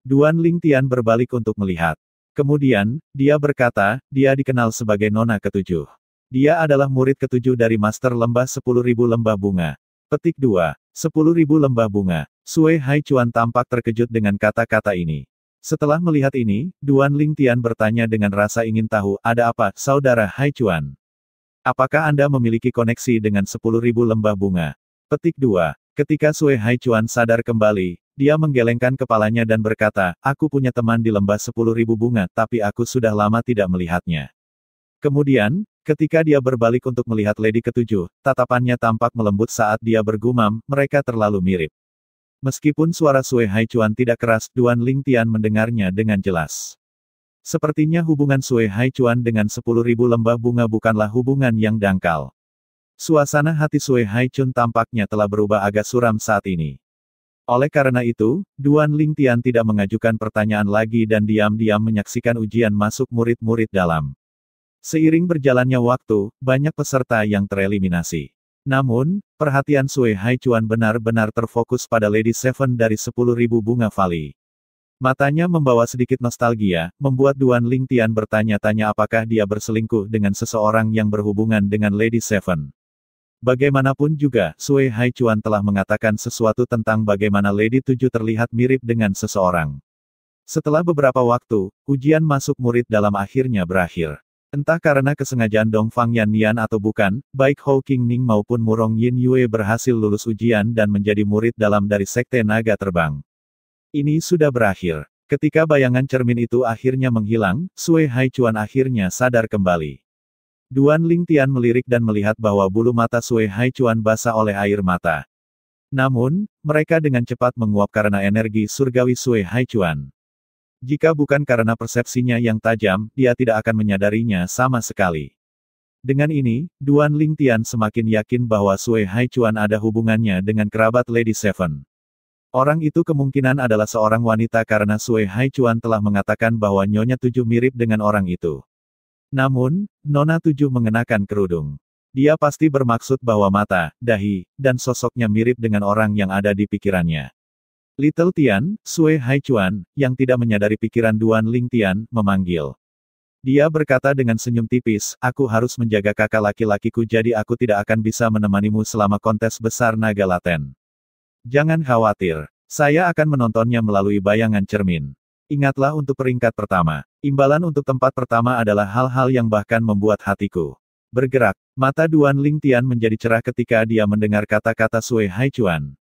Duan Lingtian berbalik untuk melihat. Kemudian, dia berkata, dia dikenal sebagai Nona Ketujuh. Dia adalah murid ketujuh dari Master Lembah 10.000 Lembah Bunga. Petik 2. 10.000 lembah bunga. Sui Haichuan tampak terkejut dengan kata-kata ini. Setelah melihat ini, Duan Lingtian bertanya dengan rasa ingin tahu, ada apa, Saudara Haichuan? Apakah Anda memiliki koneksi dengan 10.000 lembah bunga? Petik 2. Ketika Sue Haichuan sadar kembali, dia menggelengkan kepalanya dan berkata, aku punya teman di lembah 10.000 bunga, tapi aku sudah lama tidak melihatnya. Kemudian, ketika dia berbalik untuk melihat Lady Ketujuh, tatapannya tampak melembut saat dia bergumam, mereka terlalu mirip. Meskipun suara Sue Haichuan tidak keras, Duan Lingtian mendengarnya dengan jelas. Sepertinya hubungan Sue Haichuan dengan 10.000 lembah bunga bukanlah hubungan yang dangkal. Suasana hati Sue Haichun tampaknya telah berubah agak suram saat ini. Oleh karena itu, Duan Lingtian tidak mengajukan pertanyaan lagi dan diam-diam menyaksikan ujian masuk murid-murid dalam. Seiring berjalannya waktu, banyak peserta yang tereliminasi. Namun, perhatian Sue Haichuan benar-benar terfokus pada Lady Seven dari 10.000 bunga Valley. Matanya membawa sedikit nostalgia, membuat Duan Lingtian bertanya-tanya apakah dia berselingkuh dengan seseorang yang berhubungan dengan Lady Seven. Bagaimanapun juga, Sue Haichuan telah mengatakan sesuatu tentang bagaimana Lady Tujuh terlihat mirip dengan seseorang. Setelah beberapa waktu, ujian masuk murid dalam akhirnya berakhir. Entah karena kesengajaan Dongfang Yannian atau bukan, baik Hou Qingning maupun Murong Yin Yue berhasil lulus ujian dan menjadi murid dalam dari Sekte Naga Terbang. Ini sudah berakhir. Ketika bayangan cermin itu akhirnya menghilang, Sue Haichuan akhirnya sadar kembali. Duan Lingtian melirik dan melihat bahwa bulu mata Sue Haichuan basah oleh air mata. Namun, mereka dengan cepat menguap karena energi surgawi Sue Haichuan. Jika bukan karena persepsinya yang tajam, dia tidak akan menyadarinya sama sekali. Dengan ini, Duan Lingtian semakin yakin bahwa Sue Haichuan ada hubungannya dengan kerabat Lady Seven. Orang itu kemungkinan adalah seorang wanita karena Sue Haichuan telah mengatakan bahwa Nyonya Tujuh mirip dengan orang itu. Namun, Nona Tujuh mengenakan kerudung. Dia pasti bermaksud bahwa mata, dahi, dan sosoknya mirip dengan orang yang ada di pikirannya. Little Tian, Sue Haichuan, yang tidak menyadari pikiran Duan Lingtian, memanggil. Dia berkata dengan senyum tipis, aku harus menjaga kakak laki-lakiku jadi aku tidak akan bisa menemanimu selama kontes besar naga laten. Jangan khawatir, saya akan menontonnya melalui bayangan cermin. Ingatlah untuk peringkat pertama. Imbalan untuk tempat pertama adalah hal-hal yang bahkan membuat hatiku bergerak. Mata Duan Lingtian menjadi cerah ketika dia mendengar kata-kata Sue Haichuan.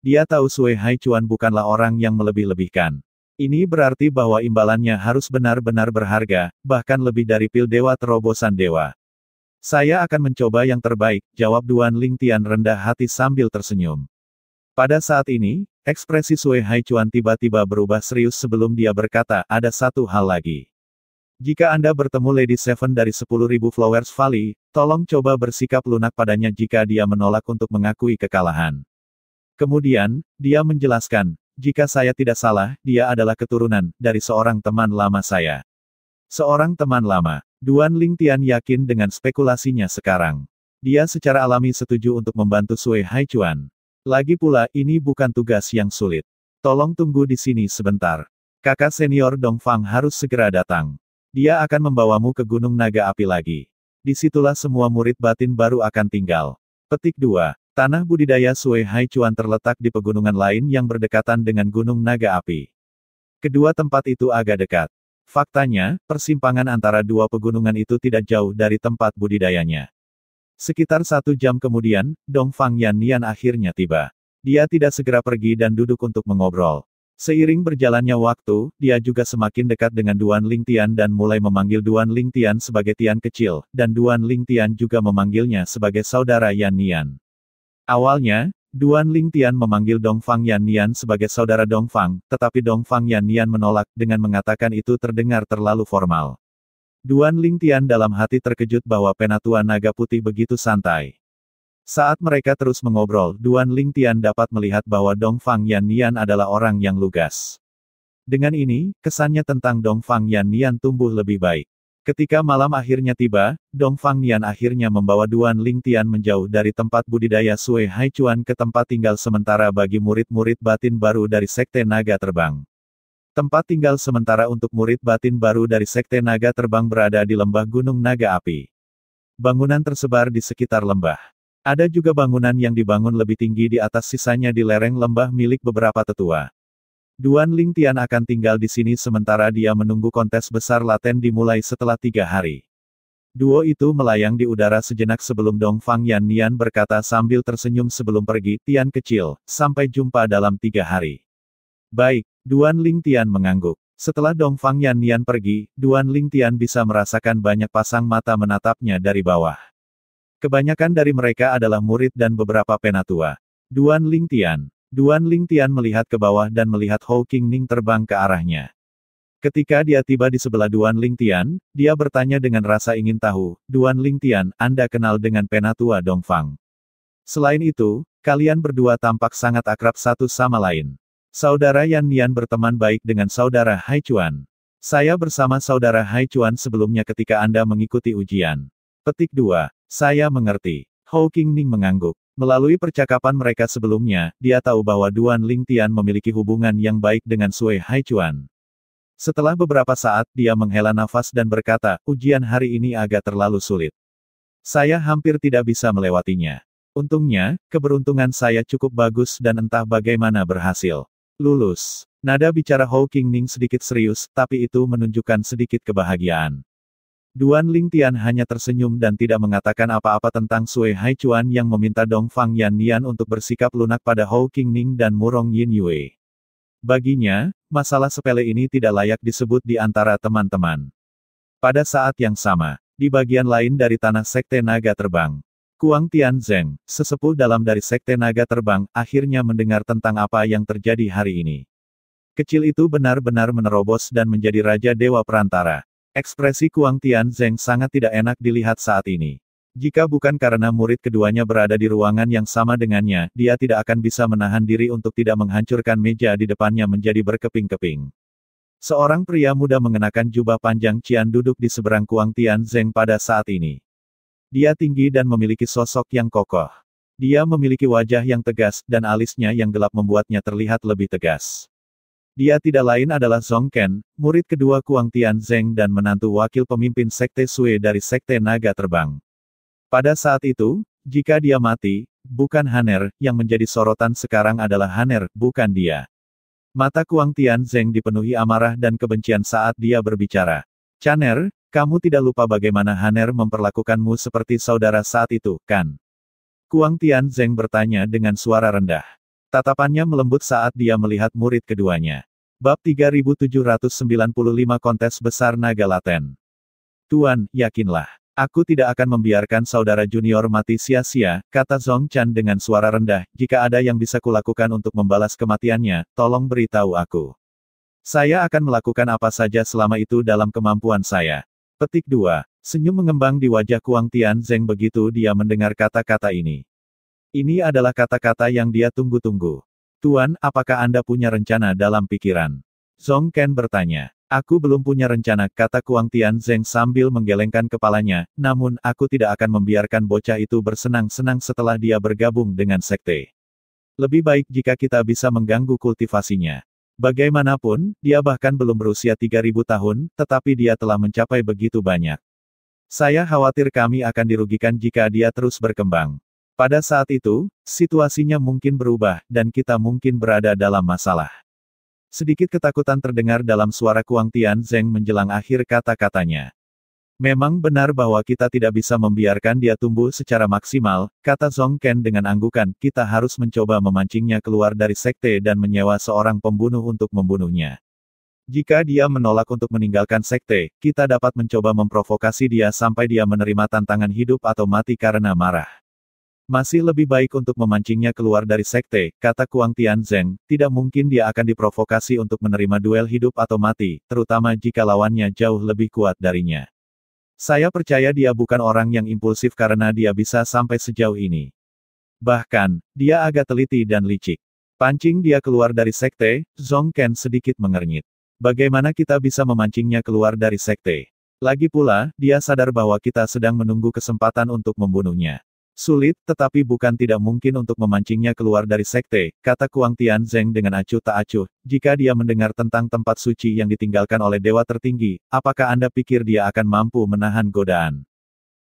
Dia tahu Sue Haichuan bukanlah orang yang melebih-lebihkan. Ini berarti bahwa imbalannya harus benar-benar berharga, bahkan lebih dari pil dewa terobosan dewa. Saya akan mencoba yang terbaik, jawab Duan Lingtian rendah hati sambil tersenyum. Pada saat ini, ekspresi Sue Haichuan tiba-tiba berubah serius sebelum dia berkata, ada satu hal lagi. Jika Anda bertemu Lady Seven dari 10.000 Flowers Valley, tolong coba bersikap lunak padanya jika dia menolak untuk mengakui kekalahan. Kemudian, dia menjelaskan, jika saya tidak salah, dia adalah keturunan dari seorang teman lama saya. Seorang teman lama. Duan Lingtian yakin dengan spekulasinya sekarang. Dia secara alami setuju untuk membantu Sue Haichuan. Lagi pula, ini bukan tugas yang sulit. Tolong tunggu di sini sebentar. Kakak senior Dongfang harus segera datang. Dia akan membawamu ke Gunung Naga Api lagi. Disitulah semua murid batin baru akan tinggal. Petik 2. Tanah budidaya Sue Haichuan terletak di pegunungan lain yang berdekatan dengan Gunung Naga Api. Kedua tempat itu agak dekat. Faktanya, persimpangan antara dua pegunungan itu tidak jauh dari tempat budidayanya. Sekitar 1 jam kemudian, Dongfang Yannian akhirnya tiba. Dia tidak segera pergi dan duduk untuk mengobrol. Seiring berjalannya waktu, dia juga semakin dekat dengan Duan Lingtian dan mulai memanggil Duan Lingtian sebagai Tian kecil, dan Duan Lingtian juga memanggilnya sebagai saudara Yannian. Awalnya, Duan Lingtian memanggil Dongfang Yannian sebagai saudara Dongfang, tetapi Dongfang Yannian menolak dengan mengatakan itu terdengar terlalu formal. Duan Lingtian dalam hati terkejut bahwa Penatua Naga Putih begitu santai. Saat mereka terus mengobrol, Duan Lingtian dapat melihat bahwa Dongfang Yannian adalah orang yang lugas. Dengan ini, kesannya tentang Dongfang Yannian tumbuh lebih baik. Ketika malam akhirnya tiba, Dongfang Nian akhirnya membawa Duan Lingtian menjauh dari tempat budidaya Sue Haichuan ke tempat tinggal sementara bagi murid-murid batin baru dari Sekte Naga Terbang. Tempat tinggal sementara untuk murid batin baru dari Sekte Naga Terbang berada di lembah Gunung Naga Api. Bangunan tersebar di sekitar lembah. Ada juga bangunan yang dibangun lebih tinggi di atas sisanya di lereng lembah milik beberapa tetua. Duan Lingtian akan tinggal di sini sementara dia menunggu kontes besar laten dimulai setelah 3 hari. Duo itu melayang di udara sejenak sebelum Dongfang Yannian berkata sambil tersenyum sebelum pergi, Tian kecil, sampai jumpa dalam 3 hari. Baik, Duan Lingtian mengangguk. Setelah Dongfang Yannian pergi, Duan Lingtian bisa merasakan banyak pasang mata menatapnya dari bawah. Kebanyakan dari mereka adalah murid dan beberapa penatua. Duan Lingtian melihat ke bawah dan melihat Hou Qingning terbang ke arahnya. Ketika dia tiba di sebelah Duan Lingtian, dia bertanya dengan rasa ingin tahu, Duan Lingtian, Anda kenal dengan penatua Dongfang? Selain itu, kalian berdua tampak sangat akrab satu sama lain. Saudara Yannian berteman baik dengan saudara Haichuan. Saya bersama saudara Haichuan sebelumnya ketika Anda mengikuti ujian. Petik 2. Saya mengerti. Hou Qingning mengangguk. Melalui percakapan mereka sebelumnya, dia tahu bahwa Duan Lingtian memiliki hubungan yang baik dengan Sui Haichuan. Setelah beberapa saat, dia menghela nafas dan berkata, ujian hari ini agak terlalu sulit. Saya hampir tidak bisa melewatinya. Untungnya, keberuntungan saya cukup bagus dan entah bagaimana berhasil. Lulus. Nada bicara Hou Qingning sedikit serius, tapi itu menunjukkan sedikit kebahagiaan. Duan Lingtian hanya tersenyum dan tidak mengatakan apa-apa tentang Sui Haichuan yang meminta Dongfang Yannian untuk bersikap lunak pada Hou Qingning dan Murong Yin Yue. Baginya, masalah sepele ini tidak layak disebut di antara teman-teman. Pada saat yang sama, di bagian lain dari tanah Sekte Naga Terbang, Kuang Tianzeng, sesepuh dalam dari Sekte Naga Terbang, akhirnya mendengar tentang apa yang terjadi hari ini. Kecil itu benar-benar menerobos dan menjadi Raja Dewa Perantara. Ekspresi Kuang Tianzeng sangat tidak enak dilihat saat ini. Jika bukan karena murid keduanya berada di ruangan yang sama dengannya, dia tidak akan bisa menahan diri untuk tidak menghancurkan meja di depannya menjadi berkeping-keping. Seorang pria muda mengenakan jubah panjang Qian duduk di seberang Kuang Tianzeng pada saat ini. Dia tinggi dan memiliki sosok yang kokoh. Dia memiliki wajah yang tegas, dan alisnya yang gelap membuatnya terlihat lebih tegas. Dia tidak lain adalah Zhong Ken, murid kedua Kuang Tianzeng dan menantu wakil pemimpin Sekte Sui dari Sekte Naga Terbang. Pada saat itu, jika dia mati, bukan Haner, yang menjadi sorotan sekarang adalah Haner, bukan dia. Mata Kuang Tianzeng dipenuhi amarah dan kebencian saat dia berbicara. Chaner, kamu tidak lupa bagaimana Haner memperlakukanmu seperti saudara saat itu, kan? Kuang Tianzeng bertanya dengan suara rendah. Tatapannya melembut saat dia melihat murid keduanya. Bab 3795 Kontes Besar Naga Laten. Tuan, yakinlah. Aku tidak akan membiarkan saudara junior mati sia-sia, kata Zhong Chan dengan suara rendah, jika ada yang bisa kulakukan untuk membalas kematiannya, tolong beritahu aku. Saya akan melakukan apa saja selama itu dalam kemampuan saya. Petik 2. Senyum mengembang di wajah Kuang Tianzeng begitu dia mendengar kata-kata ini. Ini adalah kata-kata yang dia tunggu-tunggu. Tuan, apakah Anda punya rencana dalam pikiran? Zhong Ken bertanya. Aku belum punya rencana, kata Kuang Tianzeng sambil menggelengkan kepalanya, namun, aku tidak akan membiarkan bocah itu bersenang-senang setelah dia bergabung dengan sekte. Lebih baik jika kita bisa mengganggu kultivasinya. Bagaimanapun, dia bahkan belum berusia 3000 tahun, tetapi dia telah mencapai begitu banyak. Saya khawatir kami akan dirugikan jika dia terus berkembang. Pada saat itu, situasinya mungkin berubah, dan kita mungkin berada dalam masalah. Sedikit ketakutan terdengar dalam suara Kuang Tianzeng menjelang akhir kata-katanya. Memang benar bahwa kita tidak bisa membiarkan dia tumbuh secara maksimal, kata Zhong Ken dengan anggukan, kita harus mencoba memancingnya keluar dari sekte dan menyewa seorang pembunuh untuk membunuhnya. Jika dia menolak untuk meninggalkan sekte, kita dapat mencoba memprovokasi dia sampai dia menerima tantangan hidup atau mati karena marah. Masih lebih baik untuk memancingnya keluar dari sekte, kata Kuang Tianzeng, tidak mungkin dia akan diprovokasi untuk menerima duel hidup atau mati, terutama jika lawannya jauh lebih kuat darinya. Saya percaya dia bukan orang yang impulsif karena dia bisa sampai sejauh ini. Bahkan, dia agak teliti dan licik. Pancing dia keluar dari sekte, Zhong Ken sedikit mengernyit. Bagaimana kita bisa memancingnya keluar dari sekte? Lagi pula, dia sadar bahwa kita sedang menunggu kesempatan untuk membunuhnya. Sulit, tetapi bukan tidak mungkin untuk memancingnya keluar dari sekte, kata Kuang Tianzeng dengan acuh tak acuh. Jika dia mendengar tentang tempat suci yang ditinggalkan oleh dewa tertinggi, apakah Anda pikir dia akan mampu menahan godaan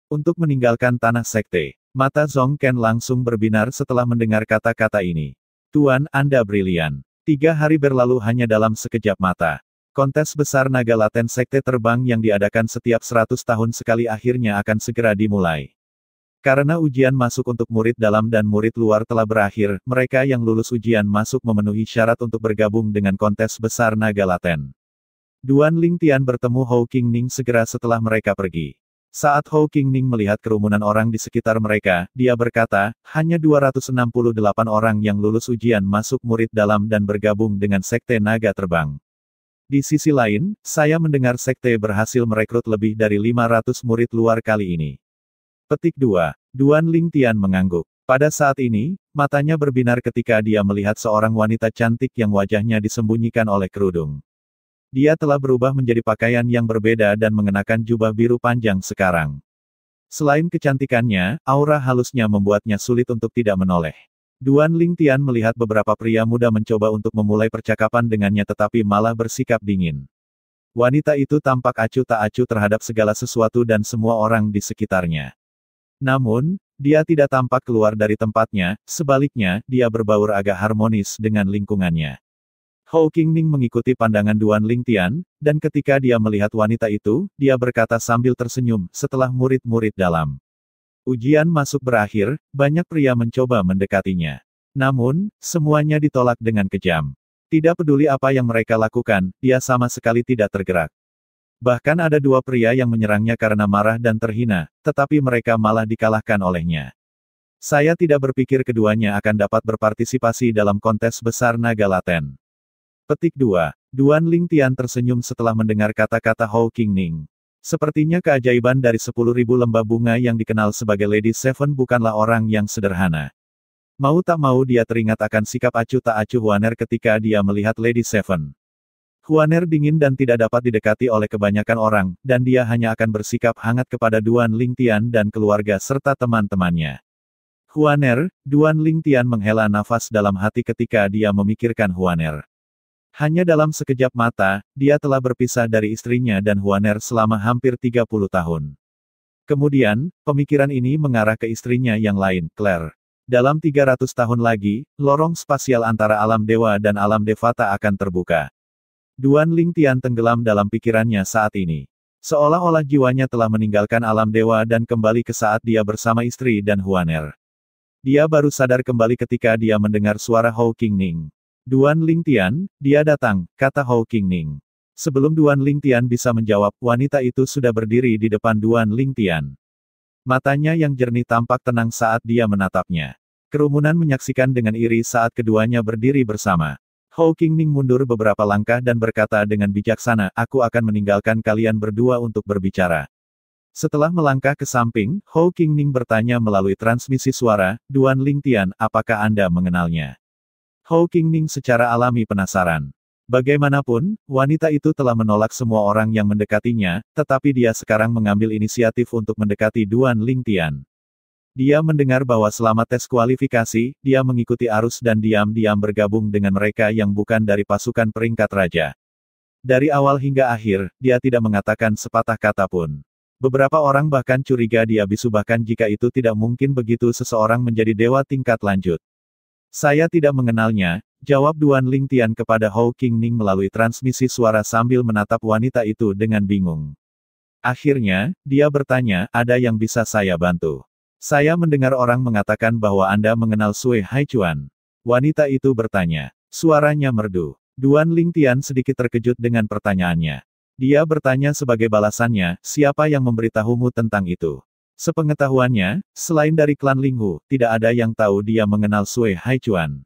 untuk meninggalkan tanah sekte? Mata Zhong Ken langsung berbinar setelah mendengar kata-kata ini. Tuan, Anda brilian. 3 hari berlalu hanya dalam sekejap mata. Kontes besar naga laten sekte terbang yang diadakan setiap 100 tahun sekali akhirnya akan segera dimulai. Karena ujian masuk untuk murid dalam dan murid luar telah berakhir, mereka yang lulus ujian masuk memenuhi syarat untuk bergabung dengan kontes besar naga laten. Duan Lingtian bertemu Hou Qingning segera setelah mereka pergi. Saat Hou Qingning melihat kerumunan orang di sekitar mereka, dia berkata, hanya 268 orang yang lulus ujian masuk murid dalam dan bergabung dengan sekte naga terbang. Di sisi lain, saya mendengar sekte berhasil merekrut lebih dari 500 murid luar kali ini. Petik 2. Duan Lingtian mengangguk. Pada saat ini, matanya berbinar ketika dia melihat seorang wanita cantik yang wajahnya disembunyikan oleh kerudung. Dia telah berubah menjadi pakaian yang berbeda dan mengenakan jubah biru panjang sekarang. Selain kecantikannya, aura halusnya membuatnya sulit untuk tidak menoleh. Duan Lingtian melihat beberapa pria muda mencoba untuk memulai percakapan dengannya tetapi malah bersikap dingin. Wanita itu tampak acuh tak acuh terhadap segala sesuatu dan semua orang di sekitarnya. Namun, dia tidak tampak keluar dari tempatnya, sebaliknya, dia berbaur agak harmonis dengan lingkungannya. Hou Qingning mengikuti pandangan Duan Lingtian, dan ketika dia melihat wanita itu, dia berkata sambil tersenyum, setelah murid-murid dalam ujian masuk berakhir, banyak pria mencoba mendekatinya. Namun, semuanya ditolak dengan kejam. Tidak peduli apa yang mereka lakukan, dia sama sekali tidak tergerak. Bahkan ada 2 pria yang menyerangnya karena marah dan terhina, tetapi mereka malah dikalahkan olehnya. Saya tidak berpikir keduanya akan dapat berpartisipasi dalam kontes besar naga laten. Petik 2. Duan Lingtian tersenyum setelah mendengar kata-kata Hou Qingning. Sepertinya keajaiban dari 10.000 lembah bunga yang dikenal sebagai Lady Seven bukanlah orang yang sederhana. Mau tak mau dia teringat akan sikap acuh tak acuh Huaner ketika dia melihat Lady Seven. Huaner dingin dan tidak dapat didekati oleh kebanyakan orang, dan dia hanya akan bersikap hangat kepada Duan Lingtian dan keluarga serta teman-temannya. Huaner, Duan Lingtian menghela nafas dalam hati ketika dia memikirkan Huaner. Hanya dalam sekejap mata, dia telah berpisah dari istrinya dan Huaner selama hampir 30 tahun. Kemudian, pemikiran ini mengarah ke istrinya yang lain, Claire. Dalam 300 tahun lagi, lorong spasial antara alam dewa dan alam devata akan terbuka. Duan Lingtian tenggelam dalam pikirannya saat ini. Seolah-olah jiwanya telah meninggalkan alam dewa dan kembali ke saat dia bersama istri dan Huaner. Dia baru sadar kembali ketika dia mendengar suara Hou Qingning. Duan Lingtian, dia datang, kata Hou Qingning. Sebelum Duan Lingtian bisa menjawab, wanita itu sudah berdiri di depan Duan Lingtian. Matanya yang jernih tampak tenang saat dia menatapnya. Kerumunan menyaksikan dengan iri saat keduanya berdiri bersama. Hou Qingning mundur beberapa langkah dan berkata dengan bijaksana, aku akan meninggalkan kalian berdua untuk berbicara. Setelah melangkah ke samping, Hou Qingning bertanya melalui transmisi suara, Duan Lingtian, apakah Anda mengenalnya? Hou Qingning secara alami penasaran. Bagaimanapun, wanita itu telah menolak semua orang yang mendekatinya, tetapi dia sekarang mengambil inisiatif untuk mendekati Duan Lingtian. Dia mendengar bahwa selama tes kualifikasi, dia mengikuti arus dan diam-diam bergabung dengan mereka yang bukan dari pasukan peringkat raja. Dari awal hingga akhir, dia tidak mengatakan sepatah kata pun. Beberapa orang bahkan curiga dia bisu bahkan jika itu tidak mungkin begitu seseorang menjadi dewa tingkat lanjut. Saya tidak mengenalnya, jawab Duan Lingtian kepada Hou Qingning melalui transmisi suara sambil menatap wanita itu dengan bingung. Akhirnya, dia bertanya, ada yang bisa saya bantu? Saya mendengar orang mengatakan bahwa Anda mengenal Sui Haichuan. Wanita itu bertanya. Suaranya merdu. Duan Lingtian sedikit terkejut dengan pertanyaannya. Dia bertanya sebagai balasannya, siapa yang memberitahumu tentang itu? Sepengetahuannya, selain dari klan Linghu, tidak ada yang tahu dia mengenal Sui Haichuan.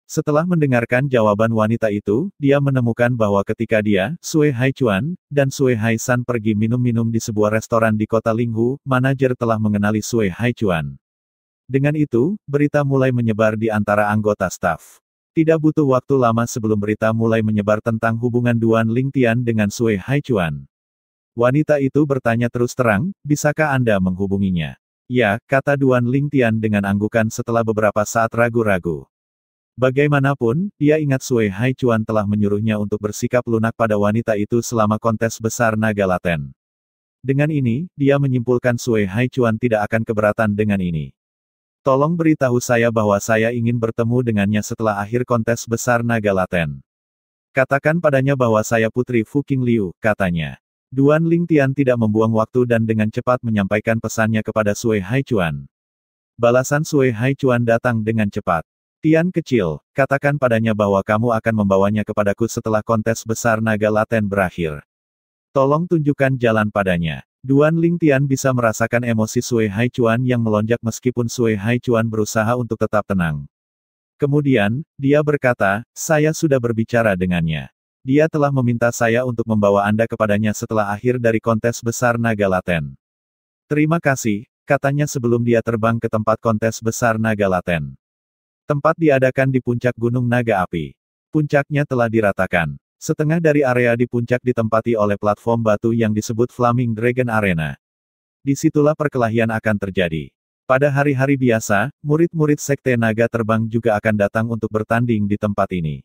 Setelah mendengarkan jawaban wanita itu, dia menemukan bahwa ketika dia, Sui Haichuan, dan Sui Haisan pergi minum-minum di sebuah restoran di kota Linghu, manajer telah mengenali Sui Haichuan. Dengan itu, berita mulai menyebar di antara anggota staf. Tidak butuh waktu lama sebelum berita mulai menyebar tentang hubungan Duan Lingtian dengan Sui Haichuan. Wanita itu bertanya terus terang, bisakah Anda menghubunginya? Ya, kata Duan Lingtian dengan anggukan setelah beberapa saat ragu-ragu. Bagaimanapun, dia ingat Sui Haichuan telah menyuruhnya untuk bersikap lunak pada wanita itu selama kontes besar naga laten. Dengan ini, dia menyimpulkan Sui Haichuan tidak akan keberatan dengan ini. Tolong beritahu saya bahwa saya ingin bertemu dengannya setelah akhir kontes besar naga laten. Katakan padanya bahwa saya Putri Fuking Liu, katanya. Duan Lingtian tidak membuang waktu dan dengan cepat menyampaikan pesannya kepada Sui Haichuan. Balasan Sui Haichuan datang dengan cepat. Tian kecil, katakan padanya bahwa kamu akan membawanya kepadaku setelah kontes besar naga laten berakhir. Tolong tunjukkan jalan padanya. Duan Lingtian bisa merasakan emosi Sui Haichuan yang melonjak meskipun Sui Haichuan berusaha untuk tetap tenang. Kemudian, dia berkata, saya sudah berbicara dengannya. Dia telah meminta saya untuk membawa Anda kepadanya setelah akhir dari kontes besar naga laten. Terima kasih, katanya sebelum dia terbang ke tempat kontes besar naga laten. Tempat diadakan di puncak Gunung Naga Api. Puncaknya telah diratakan. Setengah dari area di puncak ditempati oleh platform batu yang disebut Flaming Dragon Arena. Disitulah perkelahian akan terjadi. Pada hari-hari biasa, murid-murid Sekte Naga Terbang juga akan datang untuk bertanding di tempat ini.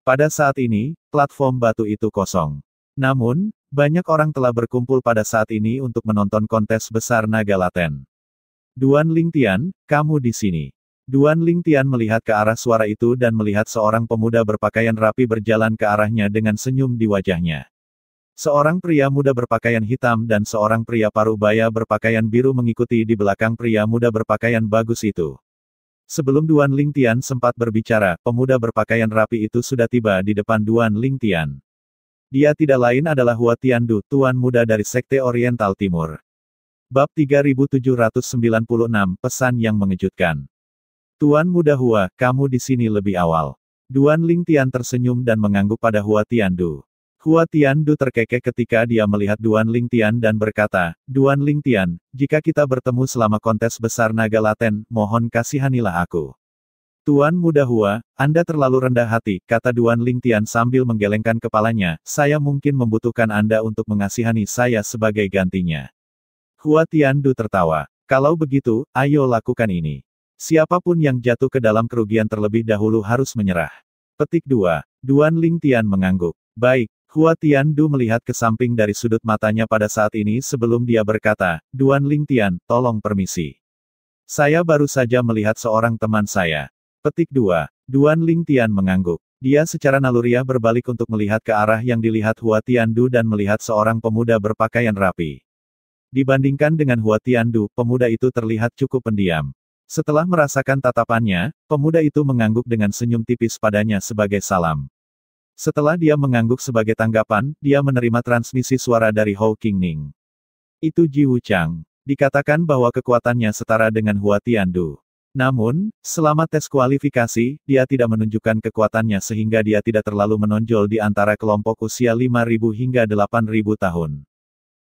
Pada saat ini, platform batu itu kosong. Namun, banyak orang telah berkumpul pada saat ini untuk menonton kontes besar naga laten. Duan Lingtian, kamu di sini. Duan Lingtian melihat ke arah suara itu dan melihat seorang pemuda berpakaian rapi berjalan ke arahnya dengan senyum di wajahnya. Seorang pria muda berpakaian hitam dan seorang pria parubaya berpakaian biru mengikuti di belakang pria muda berpakaian bagus itu. Sebelum Duan Lingtian sempat berbicara, pemuda berpakaian rapi itu sudah tiba di depan Duan Lingtian. Dia tidak lain adalah Hua Tiandu, tuan muda dari Sekte Oriental Timur. Bab 3796, Pesan yang Mengejutkan. Tuan muda Hua, kamu di sini lebih awal. Duan Lingtian tersenyum dan mengangguk pada Hua Tiandu. Hua Tiandu terkekeh ketika dia melihat Duan Lingtian dan berkata, Duan Lingtian, jika kita bertemu selama kontes besar naga laten, mohon kasihanilah aku. Tuan muda Hua, Anda terlalu rendah hati, kata Duan Lingtian sambil menggelengkan kepalanya, saya mungkin membutuhkan Anda untuk mengasihani saya sebagai gantinya. Hua Tiandu tertawa. Kalau begitu, ayo lakukan ini. Siapapun yang jatuh ke dalam kerugian terlebih dahulu harus menyerah. Petik 2. Duan Lingtian mengangguk. Baik. Hua Tiandu melihat ke samping dari sudut matanya pada saat ini sebelum dia berkata, Duan Lingtian, tolong permisi. Saya baru saja melihat seorang teman saya. Petik 2. Duan Lingtian mengangguk. Dia secara naluriah berbalik untuk melihat ke arah yang dilihat Hua Tiandu dan melihat seorang pemuda berpakaian rapi. Dibandingkan dengan Hua Tiandu, pemuda itu terlihat cukup pendiam. Setelah merasakan tatapannya, pemuda itu mengangguk dengan senyum tipis padanya sebagai salam. Setelah dia mengangguk sebagai tanggapan, dia menerima transmisi suara dari Hou Qingning. Itu Ji Wuchang. Dikatakan bahwa kekuatannya setara dengan Hua Tiandu. Namun, selama tes kualifikasi, dia tidak menunjukkan kekuatannya sehingga dia tidak terlalu menonjol di antara kelompok usia 5.000 hingga 8.000 tahun.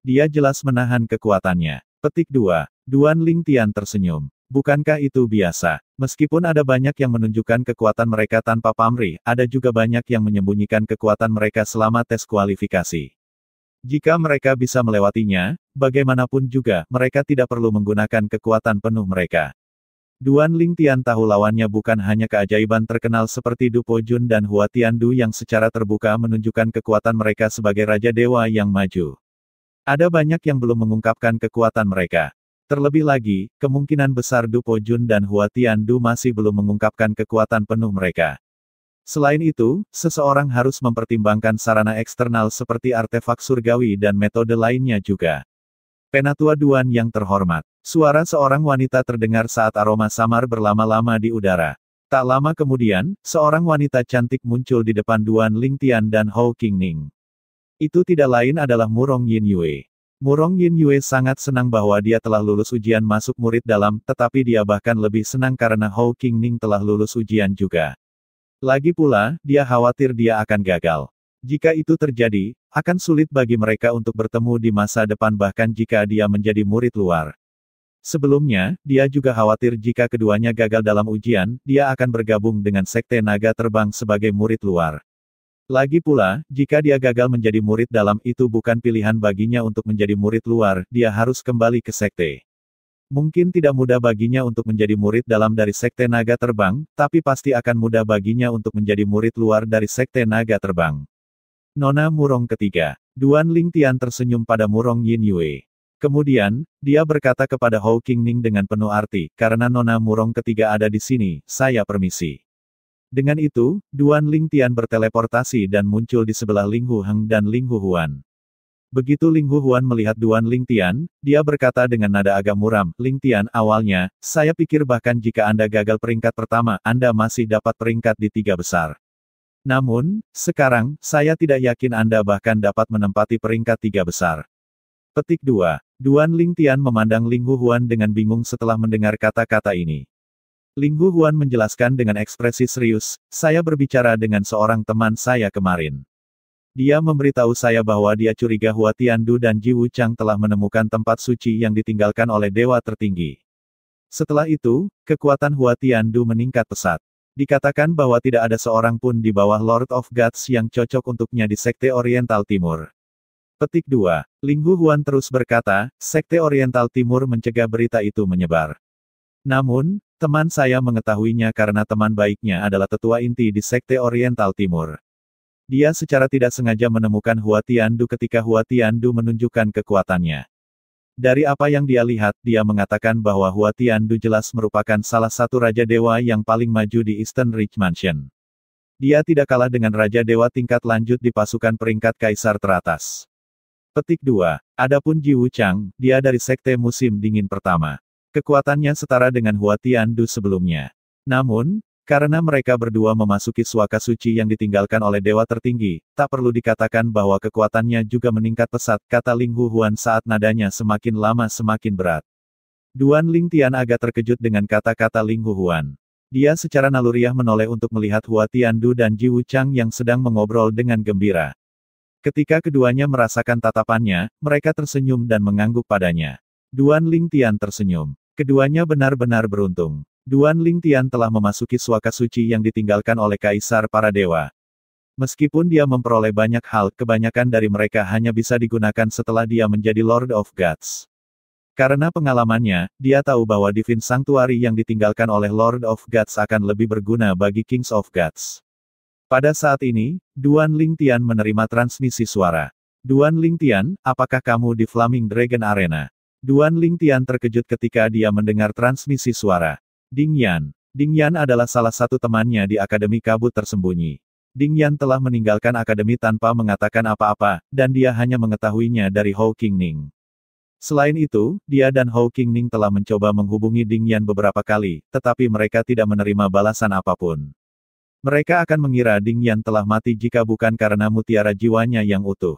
Dia jelas menahan kekuatannya. Petik 2. Duan Lingtian tersenyum. Bukankah itu biasa? Meskipun ada banyak yang menunjukkan kekuatan mereka tanpa pamrih, ada juga banyak yang menyembunyikan kekuatan mereka selama tes kualifikasi. Jika mereka bisa melewatinya, bagaimanapun juga, mereka tidak perlu menggunakan kekuatan penuh mereka. Duan Lingtian tahu lawannya bukan hanya keajaiban terkenal seperti Du Po Jun dan Hua Tiandu yang secara terbuka menunjukkan kekuatan mereka sebagai Raja Dewa yang maju. Ada banyak yang belum mengungkapkan kekuatan mereka. Terlebih lagi, kemungkinan besar Du Po Jun dan Hua Tiandu masih belum mengungkapkan kekuatan penuh mereka. Selain itu, seseorang harus mempertimbangkan sarana eksternal seperti artefak surgawi dan metode lainnya juga. Penatua Duan yang terhormat. Suara seorang wanita terdengar saat aroma samar berlama-lama di udara. Tak lama kemudian, seorang wanita cantik muncul di depan Duan Lingtian dan Hou Qingning. Itu tidak lain adalah Murong Yin Yue. Murong Yin Yue sangat senang bahwa dia telah lulus ujian masuk murid dalam, tetapi dia bahkan lebih senang karena Hou Qingning telah lulus ujian juga. Lagi pula, dia khawatir dia akan gagal. Jika itu terjadi, akan sulit bagi mereka untuk bertemu di masa depan bahkan jika dia menjadi murid luar. Sebelumnya, dia juga khawatir jika keduanya gagal dalam ujian, dia akan bergabung dengan Sekte Naga Terbang sebagai murid luar. Lagi pula, jika dia gagal menjadi murid dalam, itu bukan pilihan baginya untuk menjadi murid luar, dia harus kembali ke sekte. Mungkin tidak mudah baginya untuk menjadi murid dalam dari Sekte Naga Terbang, tapi pasti akan mudah baginya untuk menjadi murid luar dari Sekte Naga Terbang. Nona Murong ketiga. Duan Lingtian tersenyum pada Murong Yin Yue. Kemudian, dia berkata kepada Hou Qingning dengan penuh arti, karena Nona Murong ketiga ada di sini, saya permisi. Dengan itu, Duan Lingtian berteleportasi dan muncul di sebelah Ling Hu Heng dan Ling Hu Huan. Begitu Ling Hu Huan melihat Duan Lingtian, dia berkata dengan nada agak muram, Lingtian, awalnya, saya pikir bahkan jika Anda gagal peringkat pertama, Anda masih dapat peringkat di 3 besar. Namun, sekarang, saya tidak yakin Anda bahkan dapat menempati peringkat 3 besar. Petik 2. Duan Lingtian memandang Ling Hu Huan dengan bingung setelah mendengar kata-kata ini. Ling Hu Huan menjelaskan dengan ekspresi serius, saya berbicara dengan seorang teman saya kemarin. Dia memberitahu saya bahwa dia curiga Hua Tiandu dan Ji Wuchang telah menemukan tempat suci yang ditinggalkan oleh dewa tertinggi. Setelah itu, kekuatan Hua Tiandu meningkat pesat. Dikatakan bahwa tidak ada seorang pun di bawah Lord of Gods yang cocok untuknya di Sekte Oriental Timur. Petik 2. Ling Hu Huan terus berkata, Sekte Oriental Timur mencegah berita itu menyebar. Namun, teman saya mengetahuinya karena teman baiknya adalah tetua inti di Sekte Oriental Timur. Dia secara tidak sengaja menemukan Hua Tiandu ketika Hua Tiandu menunjukkan kekuatannya. Dari apa yang dia lihat, dia mengatakan bahwa Hua Tiandu jelas merupakan salah satu Raja Dewa yang paling maju di Eastern Ridge Mansion. Dia tidak kalah dengan Raja Dewa tingkat lanjut di pasukan peringkat Kaisar teratas. Petik 2. Adapun Ji Wuchang, dia dari Sekte Musim Dingin Pertama. Kekuatannya setara dengan Hua Tiandu sebelumnya. Namun, karena mereka berdua memasuki suaka suci yang ditinggalkan oleh dewa tertinggi, tak perlu dikatakan bahwa kekuatannya juga meningkat pesat, kata Ling Hu Huan saat nadanya semakin lama semakin berat. Duan Lingtian agak terkejut dengan kata-kata Ling Hu Huan. Dia secara naluriah menoleh untuk melihat Hua Tiandu dan Ji Wuchang yang sedang mengobrol dengan gembira. Ketika keduanya merasakan tatapannya, mereka tersenyum dan mengangguk padanya. Duan Lingtian tersenyum. Keduanya benar-benar beruntung. Duan Lingtian telah memasuki suaka suci yang ditinggalkan oleh Kaisar para Dewa. Meskipun dia memperoleh banyak hal, kebanyakan dari mereka hanya bisa digunakan setelah dia menjadi Lord of Gods. Karena pengalamannya, dia tahu bahwa Divine Sanctuary yang ditinggalkan oleh Lord of Gods akan lebih berguna bagi Kings of Gods. Pada saat ini, Duan Lingtian menerima transmisi suara. Duan Lingtian, apakah kamu di Flaming Dragon Arena? Duan Lingtian terkejut ketika dia mendengar transmisi suara. Ding Yan. Ding Yan adalah salah satu temannya di Akademi Kabut Tersembunyi. Ding Yan telah meninggalkan akademi tanpa mengatakan apa-apa, dan dia hanya mengetahuinya dari Hou Qingning. Selain itu, dia dan Hou Qingning telah mencoba menghubungi Ding Yan beberapa kali, tetapi mereka tidak menerima balasan apapun. Mereka akan mengira Ding Yan telah mati jika bukan karena mutiara jiwanya yang utuh.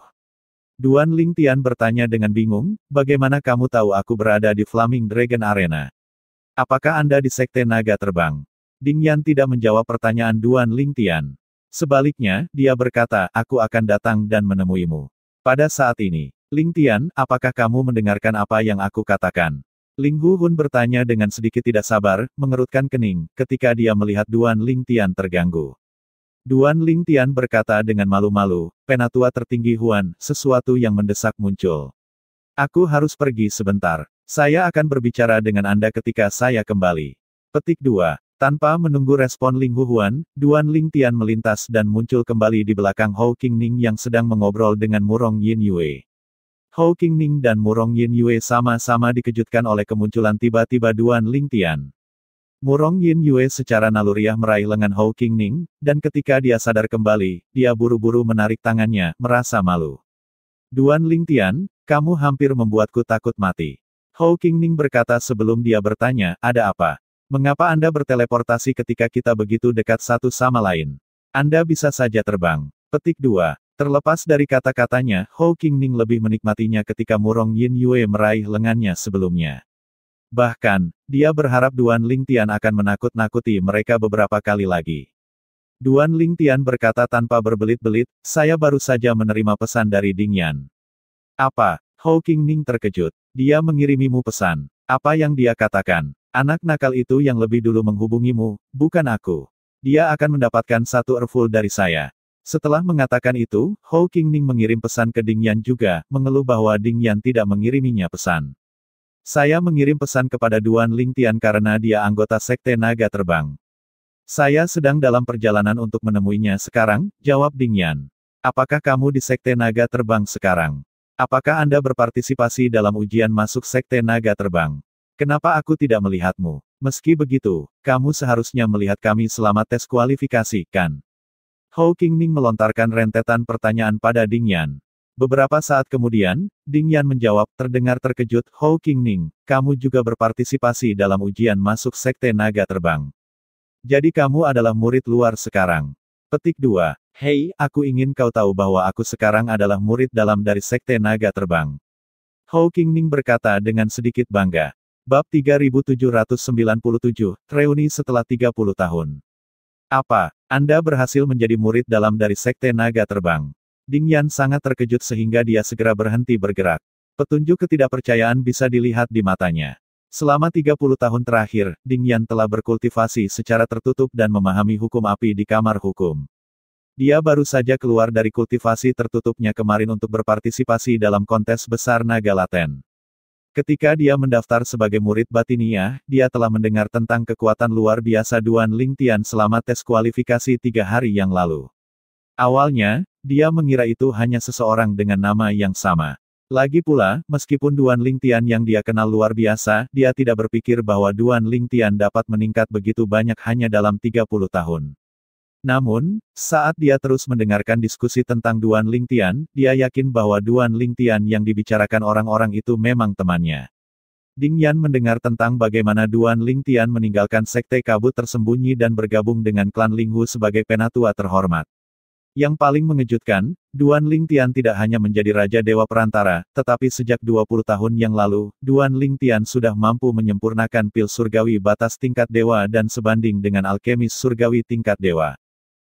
Duan Lingtian bertanya dengan bingung, bagaimana kamu tahu aku berada di Flaming Dragon Arena? Apakah Anda di Sekte Naga Terbang? Ding Yan tidak menjawab pertanyaan Duan Lingtian. Sebaliknya, dia berkata, aku akan datang dan menemuimu. Pada saat ini, Lingtian, apakah kamu mendengarkan apa yang aku katakan? Ling Hu Hun bertanya dengan sedikit tidak sabar, mengerutkan kening, ketika dia melihat Duan Lingtian terganggu. Duan Lingtian berkata dengan malu-malu, Penatua tertinggi Huan, sesuatu yang mendesak muncul. Aku harus pergi sebentar. Saya akan berbicara dengan Anda ketika saya kembali. Petik 2. Tanpa menunggu respon Ling Hu Huan, Duan Lingtian melintas dan muncul kembali di belakang Hou Qingning yang sedang mengobrol dengan Murong Yin Yue. Hou Qingning dan Murong Yin Yue sama-sama dikejutkan oleh kemunculan tiba-tiba Duan Lingtian. Murong Yin Yue secara naluriah meraih lengan Hou Qingning, dan ketika dia sadar kembali, dia buru-buru menarik tangannya, merasa malu. Duan Lingtian, kamu hampir membuatku takut mati. Hou Qingning berkata sebelum dia bertanya, ada apa? Mengapa Anda berteleportasi ketika kita begitu dekat satu sama lain? Anda bisa saja terbang. Petik 2. Terlepas dari kata-katanya, Hou Qingning lebih menikmatinya ketika Murong Yin Yue meraih lengannya sebelumnya. Bahkan, dia berharap Duan Lingtian akan menakut-nakuti mereka beberapa kali lagi. Duan Lingtian berkata tanpa berbelit-belit, saya baru saja menerima pesan dari Ding Yan. Apa? Hou Qingning terkejut. Dia mengirimimu pesan. Apa yang dia katakan? Anak nakal itu yang lebih dulu menghubungimu, bukan aku. Dia akan mendapatkan satu earful dari saya. Setelah mengatakan itu, Hou Qingning mengirim pesan ke Ding Yan juga, mengeluh bahwa Ding Yan tidak mengiriminya pesan. Saya mengirim pesan kepada Duan Lingtian karena dia anggota Sekte Naga Terbang. Saya sedang dalam perjalanan untuk menemuinya sekarang, jawab Ding Yan. Apakah kamu di Sekte Naga Terbang sekarang? Apakah Anda berpartisipasi dalam ujian masuk Sekte Naga Terbang? Kenapa aku tidak melihatmu? Meski begitu, kamu seharusnya melihat kami selama tes kualifikasi, kan? Hou Qingning melontarkan rentetan pertanyaan pada Ding Yan. Beberapa saat kemudian, Ding Yan menjawab, terdengar terkejut, Hou Qingning, kamu juga berpartisipasi dalam ujian masuk Sekte Naga Terbang. Jadi kamu adalah murid luar sekarang. Petik 2. Hei, aku ingin kau tahu bahwa aku sekarang adalah murid dalam dari Sekte Naga Terbang. Hou Qingning berkata dengan sedikit bangga. Bab 3797, Reuni setelah 30 tahun. Apa, Anda berhasil menjadi murid dalam dari Sekte Naga Terbang? Ding Yan sangat terkejut sehingga dia segera berhenti bergerak. Petunjuk ketidakpercayaan bisa dilihat di matanya. Selama 30 tahun terakhir, Ding Yan telah berkultivasi secara tertutup dan memahami hukum api di kamar hukum. Dia baru saja keluar dari kultivasi tertutupnya kemarin untuk berpartisipasi dalam kontes besar naga laten. Ketika dia mendaftar sebagai murid Batinia, dia telah mendengar tentang kekuatan luar biasa Duan Lingtian selama tes kualifikasi 3 hari yang lalu. Awalnya, dia mengira itu hanya seseorang dengan nama yang sama. Lagi pula, meskipun Duan Lingtian yang dia kenal luar biasa, dia tidak berpikir bahwa Duan Lingtian dapat meningkat begitu banyak hanya dalam 30 tahun. Namun, saat dia terus mendengarkan diskusi tentang Duan Lingtian, dia yakin bahwa Duan Lingtian yang dibicarakan orang-orang itu memang temannya. Ding Yan mendengar tentang bagaimana Duan Lingtian meninggalkan sekte kabut tersembunyi dan bergabung dengan klan Linghu sebagai penatua terhormat. Yang paling mengejutkan, Duan Lingtian tidak hanya menjadi Raja Dewa Perantara, tetapi sejak 20 tahun yang lalu, Duan Lingtian sudah mampu menyempurnakan pil surgawi batas tingkat dewa dan sebanding dengan alkemis surgawi tingkat dewa.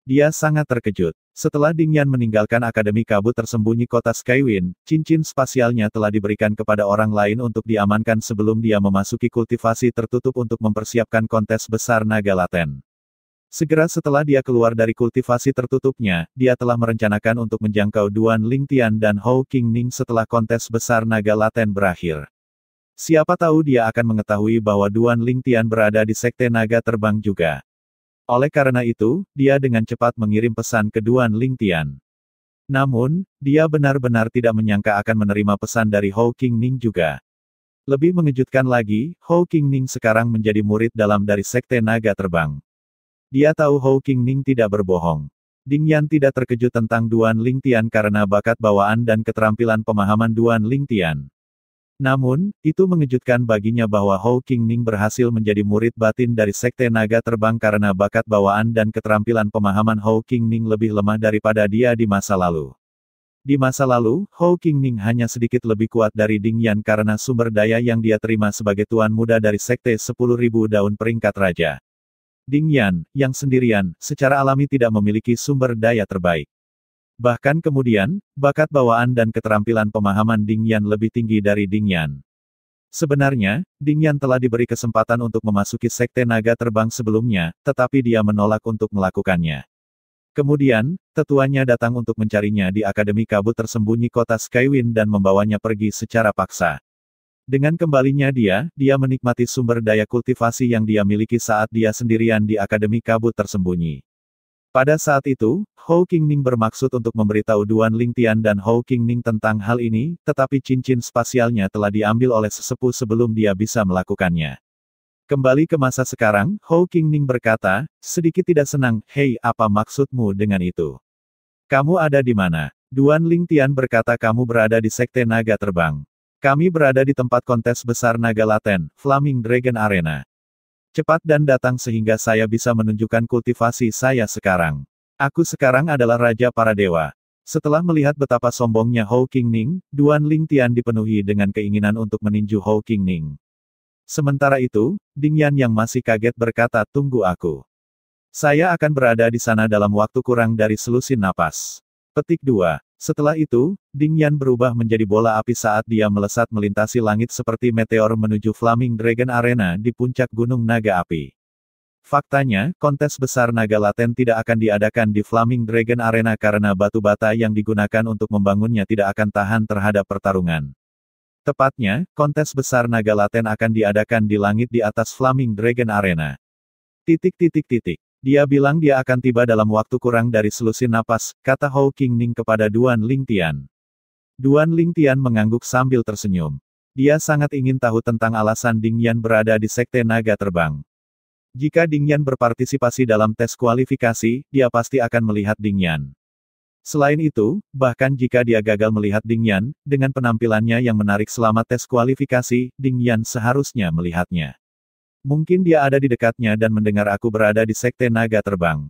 Dia sangat terkejut. Setelah Ding Yan meninggalkan Akademi Kabut Tersembunyi Kota Skywind, cincin spasialnya telah diberikan kepada orang lain untuk diamankan sebelum dia memasuki kultivasi tertutup untuk mempersiapkan kontes besar naga laten. Segera setelah dia keluar dari kultivasi tertutupnya, dia telah merencanakan untuk menjangkau Duan Lingtian dan Hou Qingning setelah kontes besar naga laten berakhir. Siapa tahu dia akan mengetahui bahwa Duan Lingtian berada di Sekte Naga Terbang juga. Oleh karena itu, dia dengan cepat mengirim pesan ke Duan Lingtian. Namun, dia benar-benar tidak menyangka akan menerima pesan dari Hou Qingning juga. Lebih mengejutkan lagi, Hou Qingning sekarang menjadi murid dalam dari Sekte Naga Terbang. Dia tahu Hou Qingning tidak berbohong. Ding Yan tidak terkejut tentang Duan Lingtian karena bakat bawaan dan keterampilan pemahaman Duan Lingtian. Namun, itu mengejutkan baginya bahwa Hou Qingning berhasil menjadi murid batin dari Sekte Naga Terbang karena bakat bawaan dan keterampilan pemahaman Hou Qingning lebih lemah daripada dia di masa lalu. Di masa lalu, Hou Qingning hanya sedikit lebih kuat dari Ding Yan karena sumber daya yang dia terima sebagai tuan muda dari Sekte 10.000 Daun Peringkat Raja. Ding Yan, yang sendirian, secara alami tidak memiliki sumber daya terbaik. Bahkan kemudian, bakat bawaan dan keterampilan pemahaman Ding Yan lebih tinggi dari Ding Yan. Sebenarnya, Ding Yan telah diberi kesempatan untuk memasuki Sekte Naga Terbang sebelumnya, tetapi dia menolak untuk melakukannya. Kemudian, tetuanya datang untuk mencarinya di Akademi Kabut Tersembunyi Kota Skywind dan membawanya pergi secara paksa. Dengan kembalinya dia menikmati sumber daya kultivasi yang dia miliki saat dia sendirian di Akademi Kabut Tersembunyi. Pada saat itu, Hou Qingning bermaksud untuk memberitahu Duan Lingtian dan Hou Qingning tentang hal ini, tetapi cincin spasialnya telah diambil oleh sesepuh sebelum dia bisa melakukannya. Kembali ke masa sekarang, Hou Qingning berkata, sedikit tidak senang, hei, apa maksudmu dengan itu? Kamu ada di mana? Duan Lingtian berkata kamu berada di Sekte Naga Terbang. Kami berada di tempat kontes besar naga laten, Flaming Dragon Arena. Cepat dan datang sehingga saya bisa menunjukkan kultivasi saya sekarang. Aku sekarang adalah Raja para Dewa. Setelah melihat betapa sombongnya Hou Qingning, Duan Lingtian dipenuhi dengan keinginan untuk meninju Hou Qingning. Sementara itu, Ding Yan yang masih kaget berkata, tunggu aku. Saya akan berada di sana dalam waktu kurang dari selusin napas. Petik 2. Setelah itu, Ding Yan berubah menjadi bola api saat dia melesat melintasi langit seperti meteor menuju Flaming Dragon Arena di puncak Gunung Naga Api. Faktanya, kontes besar naga laten tidak akan diadakan di Flaming Dragon Arena karena batu bata yang digunakan untuk membangunnya tidak akan tahan terhadap pertarungan. Tepatnya, kontes besar naga laten akan diadakan di langit di atas Flaming Dragon Arena. Dia bilang dia akan tiba dalam waktu kurang dari selusin napas, kata Hou Qingning kepada Duan Lingtian. Duan Lingtian mengangguk sambil tersenyum. Dia sangat ingin tahu tentang alasan Ding Yan berada di Sekte Naga Terbang. Jika Ding Yan berpartisipasi dalam tes kualifikasi, dia pasti akan melihat Ding Yan. Selain itu, bahkan jika dia gagal melihat Ding Yan, dengan penampilannya yang menarik selama tes kualifikasi, Ding Yan seharusnya melihatnya. Mungkin dia ada di dekatnya dan mendengar aku berada di Sekte Naga Terbang.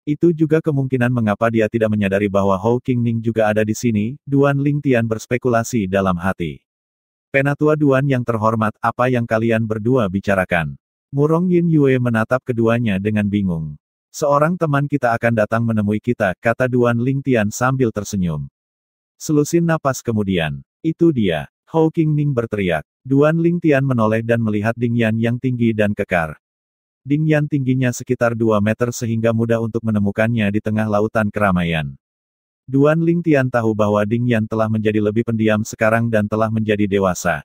Itu juga kemungkinan mengapa dia tidak menyadari bahwa Hou Qingning juga ada di sini, Duan Lingtian berspekulasi dalam hati. Penatua Duan yang terhormat, apa yang kalian berdua bicarakan? Murong Yin Yue menatap keduanya dengan bingung. Seorang teman kita akan datang menemui kita, kata Duan Lingtian sambil tersenyum. Selusin napas kemudian. Itu dia. Hou Qingning berteriak. Duan Lingtian menoleh dan melihat Ding Yan yang tinggi dan kekar. Ding Yan tingginya sekitar 2 meter sehingga mudah untuk menemukannya di tengah lautan keramaian. Duan Lingtian tahu bahwa Ding Yan telah menjadi lebih pendiam sekarang dan telah menjadi dewasa.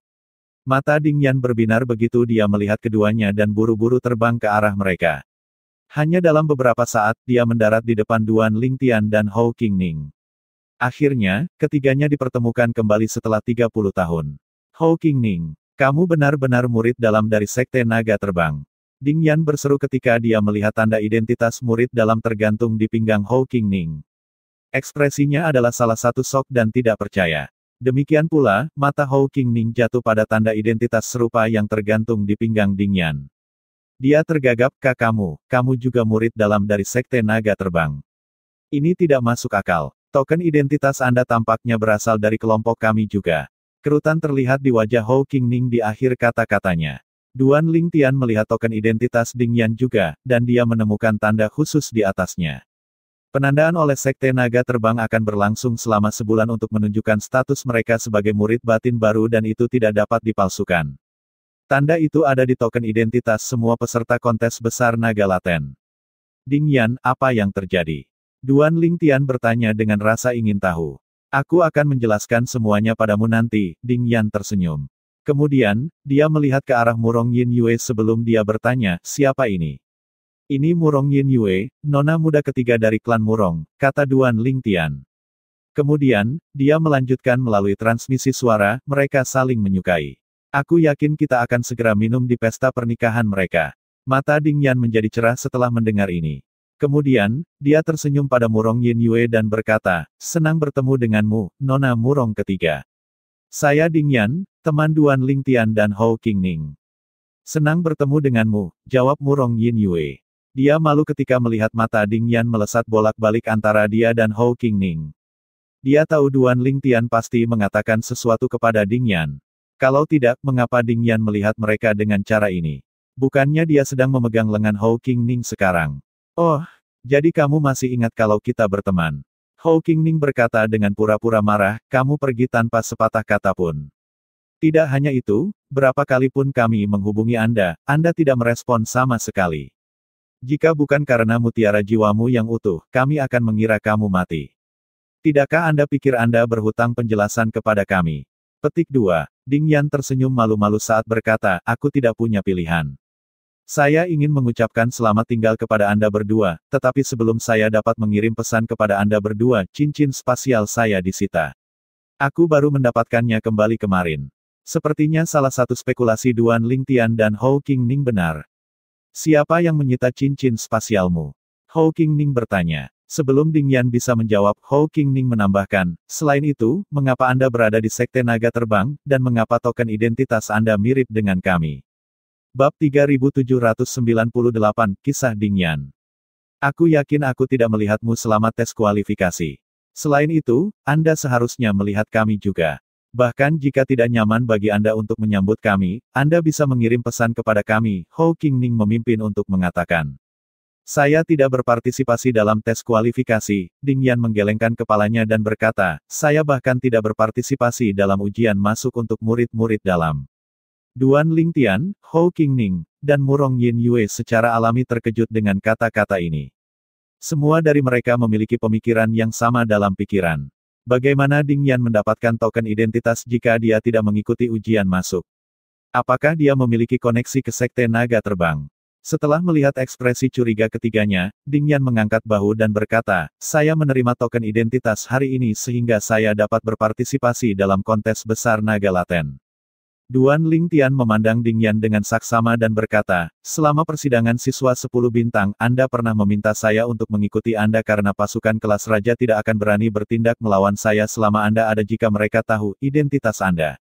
Mata Ding Yan berbinar begitu dia melihat keduanya dan buru-buru terbang ke arah mereka. Hanya dalam beberapa saat, dia mendarat di depan Duan Lingtian dan Hou Qingning. Akhirnya, ketiganya dipertemukan kembali setelah 30 tahun. Hou Qingning, kamu benar-benar murid dalam dari Sekte Naga Terbang. Ding Yan berseru ketika dia melihat tanda identitas murid dalam tergantung di pinggang Hou Qingning. Ekspresinya adalah salah satu sok dan tidak percaya. Demikian pula, mata Hou Qingning jatuh pada tanda identitas serupa yang tergantung di pinggang Ding Yan. Dia tergagap, kamu juga murid dalam dari Sekte Naga Terbang. Ini tidak masuk akal. Token identitas Anda tampaknya berasal dari kelompok kami juga. Kerutan terlihat di wajah Hou Qingning di akhir kata-katanya. Duan Lingtian melihat token identitas Ding Yan juga, dan dia menemukan tanda khusus di atasnya. Penandaan oleh Sekte Naga Terbang akan berlangsung selama sebulan untuk menunjukkan status mereka sebagai murid batin baru dan itu tidak dapat dipalsukan. Tanda itu ada di token identitas semua peserta kontes besar naga laten. Ding Yan, apa yang terjadi? Duan Lingtian bertanya dengan rasa ingin tahu. Aku akan menjelaskan semuanya padamu nanti, Ding Yan tersenyum. Kemudian, dia melihat ke arah Murong Yin Yue sebelum dia bertanya, siapa ini? Ini Murong Yin Yue, nona muda ketiga dari klan Murong, kata Duan Lingtian. Kemudian, dia melanjutkan melalui transmisi suara, mereka saling menyukai. Aku yakin kita akan segera minum di pesta pernikahan mereka. Mata Ding Yan menjadi cerah setelah mendengar ini. Kemudian, dia tersenyum pada Murong Yin Yue dan berkata, senang bertemu denganmu, nona Murong ketiga. Saya Ding Yan, teman Duan Lingtian dan Hou Qingning. Senang bertemu denganmu, jawab Murong Yin Yue. Dia malu ketika melihat mata Ding Yan melesat bolak-balik antara dia dan Hou Qingning. Dia tahu Duan Lingtian pasti mengatakan sesuatu kepada Ding Yan. Kalau tidak, mengapa Ding Yan melihat mereka dengan cara ini? Bukannya dia sedang memegang lengan Hou Qingning sekarang. Oh, jadi kamu masih ingat kalau kita berteman. Hou Qingning berkata dengan pura-pura marah, kamu pergi tanpa sepatah kata pun. Tidak hanya itu, berapa kali pun kami menghubungi Anda tidak merespon sama sekali. Jika bukan karena mutiara jiwamu yang utuh, kami akan mengira kamu mati. Tidakkah Anda pikir Anda berhutang penjelasan kepada kami? Petik 2. Ding Yan tersenyum malu-malu saat berkata, aku tidak punya pilihan. Saya ingin mengucapkan selamat tinggal kepada Anda berdua, tetapi sebelum saya dapat mengirim pesan kepada Anda berdua, cincin spasial saya disita. Aku baru mendapatkannya kembali kemarin. Sepertinya salah satu spekulasi Duan Lingtian dan Hou Qingning benar. Siapa yang menyita cincin spasialmu? Hou Qingning bertanya. Sebelum Ding Yan bisa menjawab, Hou Qingning menambahkan, selain itu, mengapa Anda berada di Sekte Naga Terbang, dan mengapa token identitas Anda mirip dengan kami? Bab 3798, Kisah Ding Yan. Aku yakin aku tidak melihatmu selama tes kualifikasi. Selain itu, Anda seharusnya melihat kami juga. Bahkan jika tidak nyaman bagi Anda untuk menyambut kami, Anda bisa mengirim pesan kepada kami, Hou Qingning memimpin untuk mengatakan. Saya tidak berpartisipasi dalam tes kualifikasi, Ding Yan menggelengkan kepalanya dan berkata, saya bahkan tidak berpartisipasi dalam ujian masuk untuk murid-murid dalam. Duan Lingtian, Hou Qingning, dan Murong Yin Yue secara alami terkejut dengan kata-kata ini. Semua dari mereka memiliki pemikiran yang sama dalam pikiran. Bagaimana Ding Yan mendapatkan token identitas jika dia tidak mengikuti ujian masuk? Apakah dia memiliki koneksi ke Sekte Naga Terbang? Setelah melihat ekspresi curiga ketiganya, Ding Yan mengangkat bahu dan berkata, saya menerima token identitas hari ini sehingga saya dapat berpartisipasi dalam kontes besar naga laten. Duan Lingtian memandang Ding Yan dengan saksama dan berkata, selama persidangan siswa 10 bintang, Anda pernah meminta saya untuk mengikuti Anda karena pasukan kelas raja tidak akan berani bertindak melawan saya selama Anda ada jika mereka tahu identitas Anda.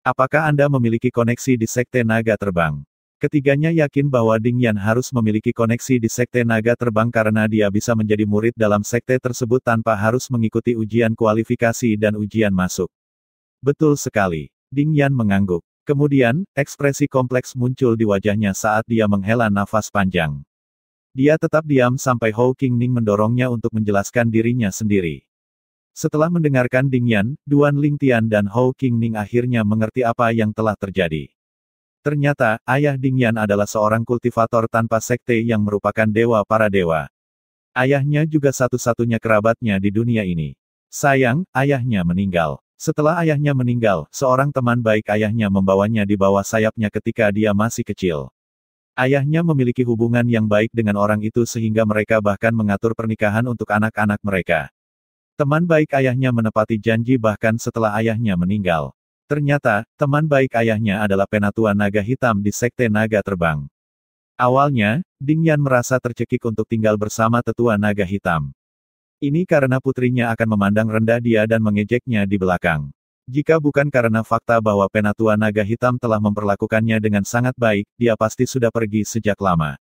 Apakah Anda memiliki koneksi di Sekte Naga Terbang? Ketiganya yakin bahwa Ding Yan harus memiliki koneksi di Sekte Naga Terbang karena dia bisa menjadi murid dalam sekte tersebut tanpa harus mengikuti ujian kualifikasi dan ujian masuk. Betul sekali. Ding Yan mengangguk. Kemudian, ekspresi kompleks muncul di wajahnya saat dia menghela nafas panjang. Dia tetap diam sampai Hou Qingning mendorongnya untuk menjelaskan dirinya sendiri. Setelah mendengarkan Ding Yan, Duan Lingtian dan Hou Qingning akhirnya mengerti apa yang telah terjadi. Ternyata, ayah Ding Yan adalah seorang kultivator tanpa sekte yang merupakan dewa para dewa. Ayahnya juga satu-satunya kerabatnya di dunia ini. Sayang, ayahnya meninggal. Setelah ayahnya meninggal, seorang teman baik ayahnya membawanya di bawah sayapnya ketika dia masih kecil. Ayahnya memiliki hubungan yang baik dengan orang itu sehingga mereka bahkan mengatur pernikahan untuk anak-anak mereka. Teman baik ayahnya menepati janji bahkan setelah ayahnya meninggal. Ternyata, teman baik ayahnya adalah penatua naga hitam di Sekte Naga Terbang. Awalnya, Ding Yan merasa tercekik untuk tinggal bersama tetua naga hitam. Ini karena putrinya akan memandang rendah dia dan mengejeknya di belakang. Jika bukan karena fakta bahwa penatua naga hitam telah memperlakukannya dengan sangat baik, dia pasti sudah pergi sejak lama.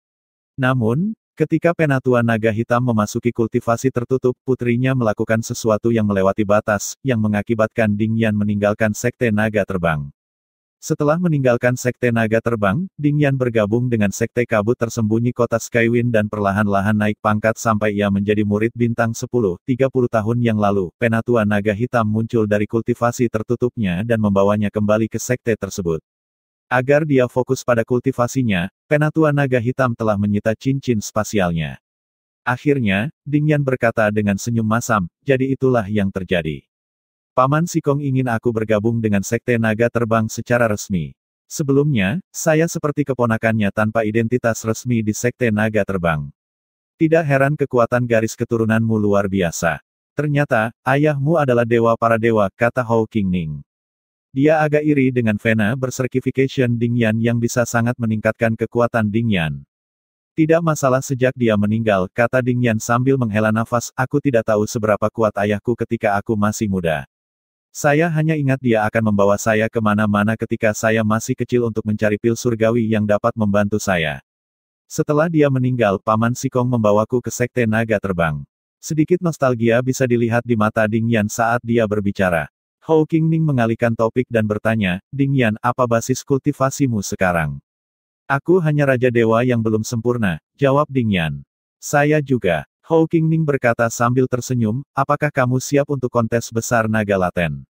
Namun, ketika penatua naga hitam memasuki kultivasi tertutup, putrinya melakukan sesuatu yang melewati batas, yang mengakibatkan Ding Yan meninggalkan Sekte Naga Terbang. Setelah meninggalkan Sekte Naga Terbang, Ding Yan bergabung dengan Sekte Kabut Tersembunyi Kota Skywind dan perlahan-lahan naik pangkat sampai ia menjadi murid bintang 10. 30 tahun yang lalu, penatua naga hitam muncul dari kultivasi tertutupnya dan membawanya kembali ke sekte tersebut. Agar dia fokus pada kultivasinya, penatua naga hitam telah menyita cincin spasialnya. Akhirnya, Ding Yan berkata dengan senyum masam, jadi itulah yang terjadi. Paman Sikong ingin aku bergabung dengan Sekte Naga Terbang secara resmi. Sebelumnya, saya seperti keponakannya tanpa identitas resmi di Sekte Naga Terbang. Tidak heran kekuatan garis keturunanmu luar biasa. Ternyata, ayahmu adalah dewa para dewa, kata Hou Qingning. Dia agak iri dengan Vena Berserkification Ding Yan yang bisa sangat meningkatkan kekuatan Ding Yan. Tidak masalah sejak dia meninggal, kata Ding Yan sambil menghela nafas, aku tidak tahu seberapa kuat ayahku ketika aku masih muda. Saya hanya ingat dia akan membawa saya kemana-mana ketika saya masih kecil untuk mencari pil surgawi yang dapat membantu saya. Setelah dia meninggal, Paman Sikong membawaku ke Sekte Naga Terbang. Sedikit nostalgia bisa dilihat di mata Ding Yan saat dia berbicara. Hou Qingning mengalihkan topik dan bertanya, Ding Yan, apa basis kultivasimu sekarang? Aku hanya Raja Dewa yang belum sempurna, jawab Ding Yan. Saya juga. Hou Qingning berkata sambil tersenyum, apakah kamu siap untuk kontes besar naga laten?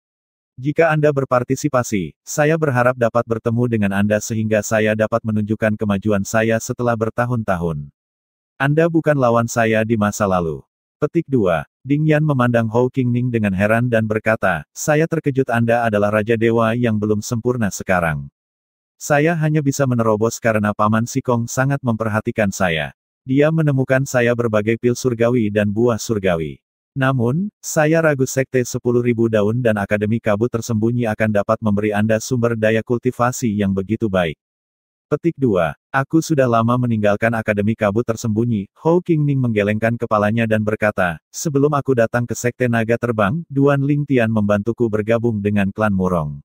Jika Anda berpartisipasi, saya berharap dapat bertemu dengan Anda sehingga saya dapat menunjukkan kemajuan saya setelah bertahun-tahun. Anda bukan lawan saya di masa lalu. Petik 2. Ding Yan memandang Hou Qingning dengan heran dan berkata, saya terkejut Anda adalah Raja Dewa yang belum sempurna sekarang. Saya hanya bisa menerobos karena Paman Sikong sangat memperhatikan saya. Dia menemukan saya berbagai pil surgawi dan buah surgawi. Namun, saya ragu Sekte 10.000 Daun dan Akademi Kabut Tersembunyi akan dapat memberi Anda sumber daya kultivasi yang begitu baik. Petik 2. Aku sudah lama meninggalkan Akademi Kabut Tersembunyi, Hou Qingning menggelengkan kepalanya dan berkata, sebelum aku datang ke Sekte Naga Terbang, Duan Lingtian membantuku bergabung dengan klan Murong.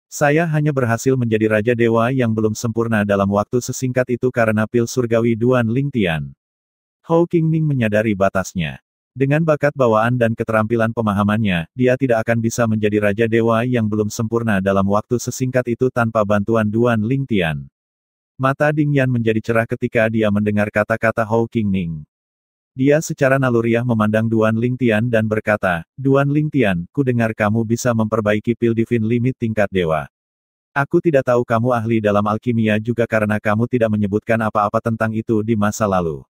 Saya hanya berhasil menjadi Raja Dewa yang belum sempurna dalam waktu sesingkat itu karena pil surgawi Duan Lingtian. Hou Qingning menyadari batasnya. Dengan bakat bawaan dan keterampilan pemahamannya, dia tidak akan bisa menjadi Raja Dewa yang belum sempurna dalam waktu sesingkat itu tanpa bantuan Duan Lingtian. Mata Ding Yan menjadi cerah ketika dia mendengar kata-kata Hou Qingning. Dia secara naluriah memandang Duan Lingtian dan berkata, Duan Lingtian, ku dengar kamu bisa memperbaiki pil Divine Limit tingkat dewa. Aku tidak tahu kamu ahli dalam alkimia juga karena kamu tidak menyebutkan apa-apa tentang itu di masa lalu.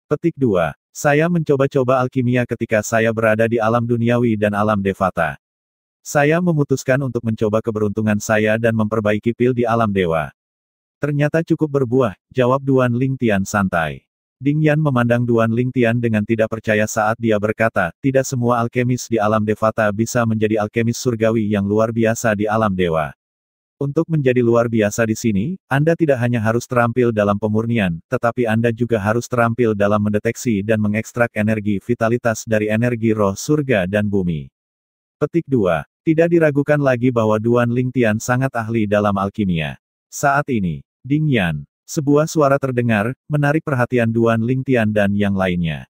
Petik 2. Saya mencoba-coba alkimia ketika saya berada di alam duniawi dan alam devata. Saya memutuskan untuk mencoba keberuntungan saya dan memperbaiki pil di alam dewa. Ternyata cukup berbuah, jawab Duan Lingtian santai. Ding Yan memandang Duan Lingtian dengan tidak percaya saat dia berkata, tidak semua alkemis di alam Devata bisa menjadi alkemis surgawi yang luar biasa di alam dewa. Untuk menjadi luar biasa di sini, Anda tidak hanya harus terampil dalam pemurnian, tetapi Anda juga harus terampil dalam mendeteksi dan mengekstrak energi vitalitas dari energi roh surga dan bumi. Petik 2. Tidak diragukan lagi bahwa Duan Lingtian sangat ahli dalam alkimia. Saat ini, Ding Yan, sebuah suara terdengar, menarik perhatian Duan Lingtian dan yang lainnya.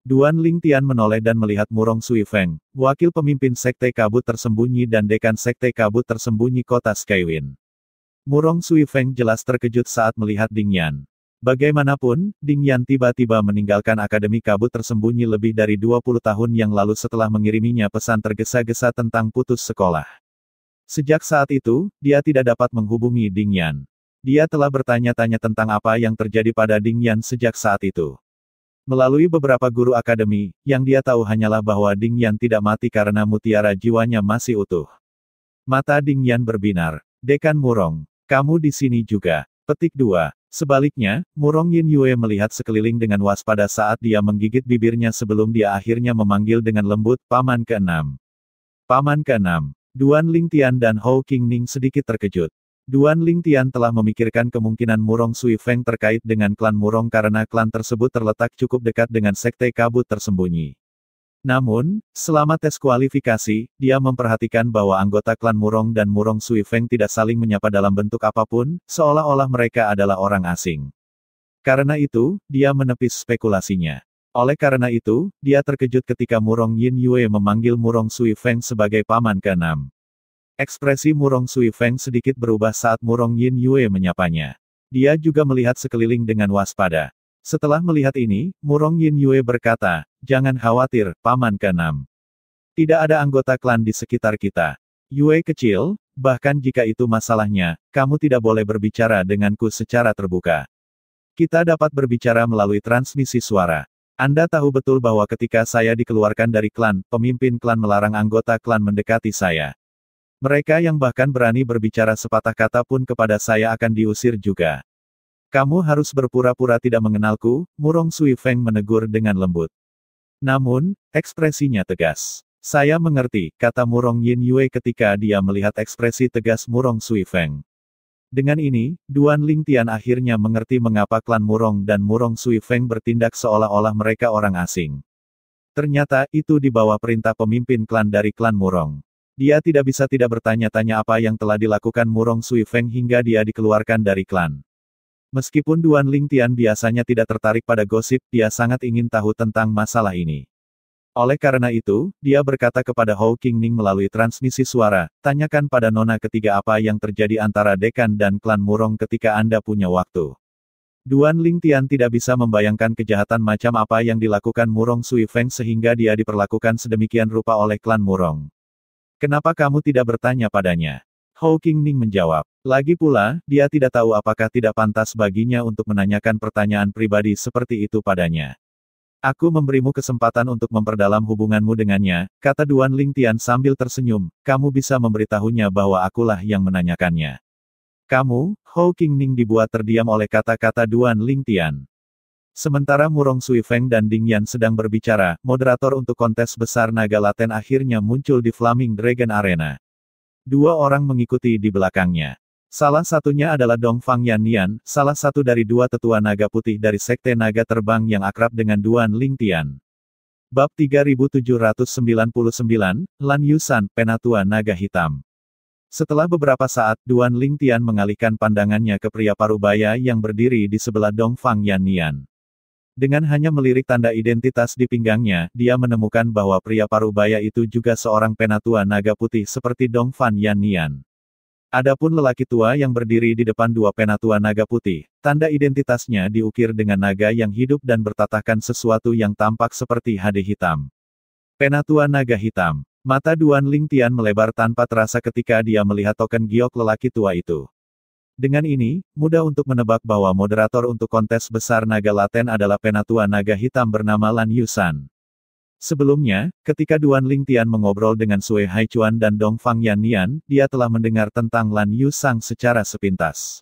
Duan Lingtian menoleh dan melihat Murong Sui Feng, wakil pemimpin Sekte Kabut Tersembunyi dan dekan Sekte Kabut Tersembunyi Kota Skywind. Murong Sui Feng jelas terkejut saat melihat Ding Yan. Bagaimanapun, Ding Yan tiba-tiba meninggalkan Akademi Kabut Tersembunyi lebih dari 20 tahun yang lalu setelah mengiriminya pesan tergesa-gesa tentang putus sekolah. Sejak saat itu, dia tidak dapat menghubungi Ding Yan. Dia telah bertanya-tanya tentang apa yang terjadi pada Ding Yan sejak saat itu. Melalui beberapa guru akademi, yang dia tahu hanyalah bahwa Ding Yan tidak mati karena mutiara jiwanya masih utuh. Mata Ding Yan berbinar. Dekan Murong, kamu di sini juga. Petik 2. Sebaliknya, Murong Yin Yue melihat sekeliling dengan waspada saat dia menggigit bibirnya sebelum dia akhirnya memanggil dengan lembut, Paman ke-6. Paman ke-6. Duan Lingtian dan Hou Qingning sedikit terkejut. Duan Lingtian telah memikirkan kemungkinan Murong Sui Feng terkait dengan klan Murong karena klan tersebut terletak cukup dekat dengan Sekte Kabut Tersembunyi. Namun, selama tes kualifikasi, dia memperhatikan bahwa anggota klan Murong dan Murong Sui Feng tidak saling menyapa dalam bentuk apapun, seolah-olah mereka adalah orang asing. Karena itu, dia menepis spekulasinya. Oleh karena itu, dia terkejut ketika Murong Yin Yue memanggil Murong Sui Feng sebagai Paman ke-6. Ekspresi Murong Sui Feng sedikit berubah saat Murong Yin Yue menyapanya. Dia juga melihat sekeliling dengan waspada. Setelah melihat ini, Murong Yin Yue berkata, jangan khawatir, Paman ke-6. Tidak ada anggota klan di sekitar kita. Yue kecil, bahkan jika itu masalahnya, kamu tidak boleh berbicara denganku secara terbuka. Kita dapat berbicara melalui transmisi suara. Anda tahu betul bahwa ketika saya dikeluarkan dari klan, pemimpin klan melarang anggota klan mendekati saya. Mereka yang bahkan berani berbicara sepatah kata pun kepada saya akan diusir juga. Kamu harus berpura-pura tidak mengenalku, Murong Sui Feng menegur dengan lembut. Namun, ekspresinya tegas. Saya mengerti, kata Murong Yin Yue ketika dia melihat ekspresi tegas Murong Sui Feng. Dengan ini, Duan Lingtian akhirnya mengerti mengapa klan Murong dan Murong Sui Feng bertindak seolah-olah mereka orang asing. Ternyata, itu di bawah perintah pemimpin klan dari klan Murong. Dia tidak bisa tidak bertanya-tanya apa yang telah dilakukan Murong Sui Feng hingga dia dikeluarkan dari klan. Meskipun Duan Lingtian biasanya tidak tertarik pada gosip, dia sangat ingin tahu tentang masalah ini. Oleh karena itu, dia berkata kepada Hou Qingning melalui transmisi suara, tanyakan pada Nona ketiga apa yang terjadi antara dekan dan klan Murong ketika Anda punya waktu. Duan Lingtian tidak bisa membayangkan kejahatan macam apa yang dilakukan Murong Sui Feng sehingga dia diperlakukan sedemikian rupa oleh klan Murong. Kenapa kamu tidak bertanya padanya? Hou Qingning menjawab. Lagi pula, dia tidak tahu apakah tidak pantas baginya untuk menanyakan pertanyaan pribadi seperti itu padanya. Aku memberimu kesempatan untuk memperdalam hubunganmu dengannya, kata Duan Lingtian sambil tersenyum, kamu bisa memberitahunya bahwa akulah yang menanyakannya. Kamu, Hou Qingning dibuat terdiam oleh kata-kata Duan Lingtian. Sementara Murong Sui Feng dan Ding Yan sedang berbicara, moderator untuk kontes besar naga laten akhirnya muncul di Flaming Dragon Arena. Dua orang mengikuti di belakangnya. Salah satunya adalah Dongfang Yannian, salah satu dari dua tetua naga putih dari Sekte Naga Terbang yang akrab dengan Duan Lingtian. Bab 3799, Lan Yusan, Penatua Naga Hitam. Setelah beberapa saat, Duan Lingtian mengalihkan pandangannya ke pria parubaya yang berdiri di sebelah Dongfang Yannian. Dengan hanya melirik tanda identitas di pinggangnya, dia menemukan bahwa pria parubaya itu juga seorang penatua naga putih seperti Dongfang Yannian. Adapun lelaki tua yang berdiri di depan dua penatua naga putih, tanda identitasnya diukir dengan naga yang hidup dan bertatahkan sesuatu yang tampak seperti HD hitam. Penatua Naga Hitam. Mata Duan Lingtian melebar tanpa terasa ketika dia melihat token giok lelaki tua itu. Dengan ini, mudah untuk menebak bahwa moderator untuk kontes besar naga laten adalah penatua naga hitam bernama Lan Yusan. Sebelumnya, ketika Duan Lingtian mengobrol dengan Sui Haichuan dan Dongfang Yannian, dia telah mendengar tentang Lan Yusang secara sepintas.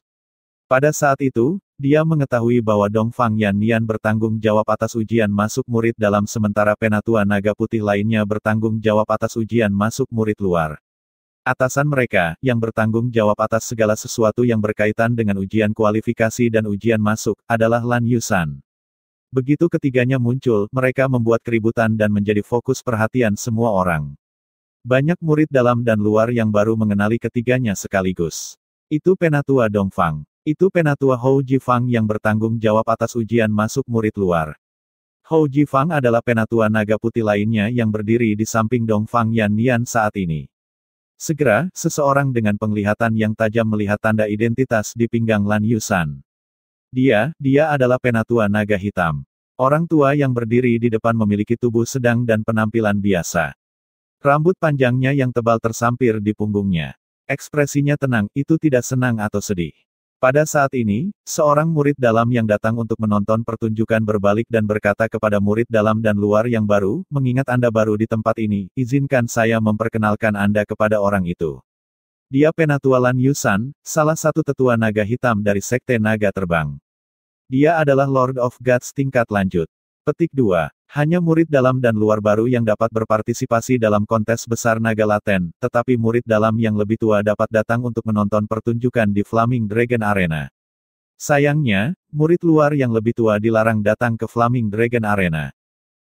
Pada saat itu, dia mengetahui bahwa Dongfang Yan Nian bertanggung jawab atas ujian masuk murid dalam sementara Penatua Naga Putih lainnya bertanggung jawab atas ujian masuk murid luar. Atasan mereka, yang bertanggung jawab atas segala sesuatu yang berkaitan dengan ujian kualifikasi dan ujian masuk, adalah Lan Yusan. Begitu ketiganya muncul, mereka membuat keributan dan menjadi fokus perhatian semua orang. Banyak murid dalam dan luar yang baru mengenali ketiganya sekaligus. Itu Penatua Dongfang. Itu Penatua Hou Jifang yang bertanggung jawab atas ujian masuk murid luar. Hou Jifang adalah Penatua Naga Putih lainnya yang berdiri di samping Dongfang Yan Nian saat ini. Segera, seseorang dengan penglihatan yang tajam melihat tanda identitas di pinggang Lan Yusan. Dia adalah Penatua Naga Hitam. Orang tua yang berdiri di depan memiliki tubuh sedang dan penampilan biasa. Rambut panjangnya yang tebal tersampir di punggungnya. Ekspresinya tenang, itu tidak senang atau sedih. Pada saat ini, seorang murid dalam yang datang untuk menonton pertunjukan berbalik dan berkata kepada murid dalam dan luar yang baru, mengingat Anda baru di tempat ini, izinkan saya memperkenalkan Anda kepada orang itu. Dia Penatua Lan Yusan, salah satu tetua naga hitam dari Sekte Naga Terbang. Dia adalah Lord of Gods tingkat lanjut. Petik 2. Hanya murid dalam dan luar baru yang dapat berpartisipasi dalam kontes besar naga laten, tetapi murid dalam yang lebih tua dapat datang untuk menonton pertunjukan di Flaming Dragon Arena. Sayangnya, murid luar yang lebih tua dilarang datang ke Flaming Dragon Arena.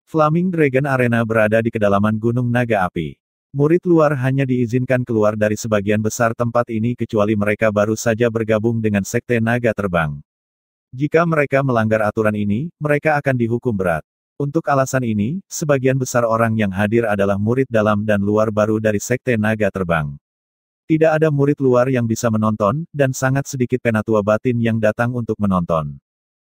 Flaming Dragon Arena berada di kedalaman Gunung Naga Api. Murid luar hanya diizinkan keluar dari sebagian besar tempat ini kecuali mereka baru saja bergabung dengan Sekte Naga Terbang. Jika mereka melanggar aturan ini, mereka akan dihukum berat. Untuk alasan ini, sebagian besar orang yang hadir adalah murid dalam dan luar baru dari Sekte Naga Terbang. Tidak ada murid luar yang bisa menonton, dan sangat sedikit penatua batin yang datang untuk menonton.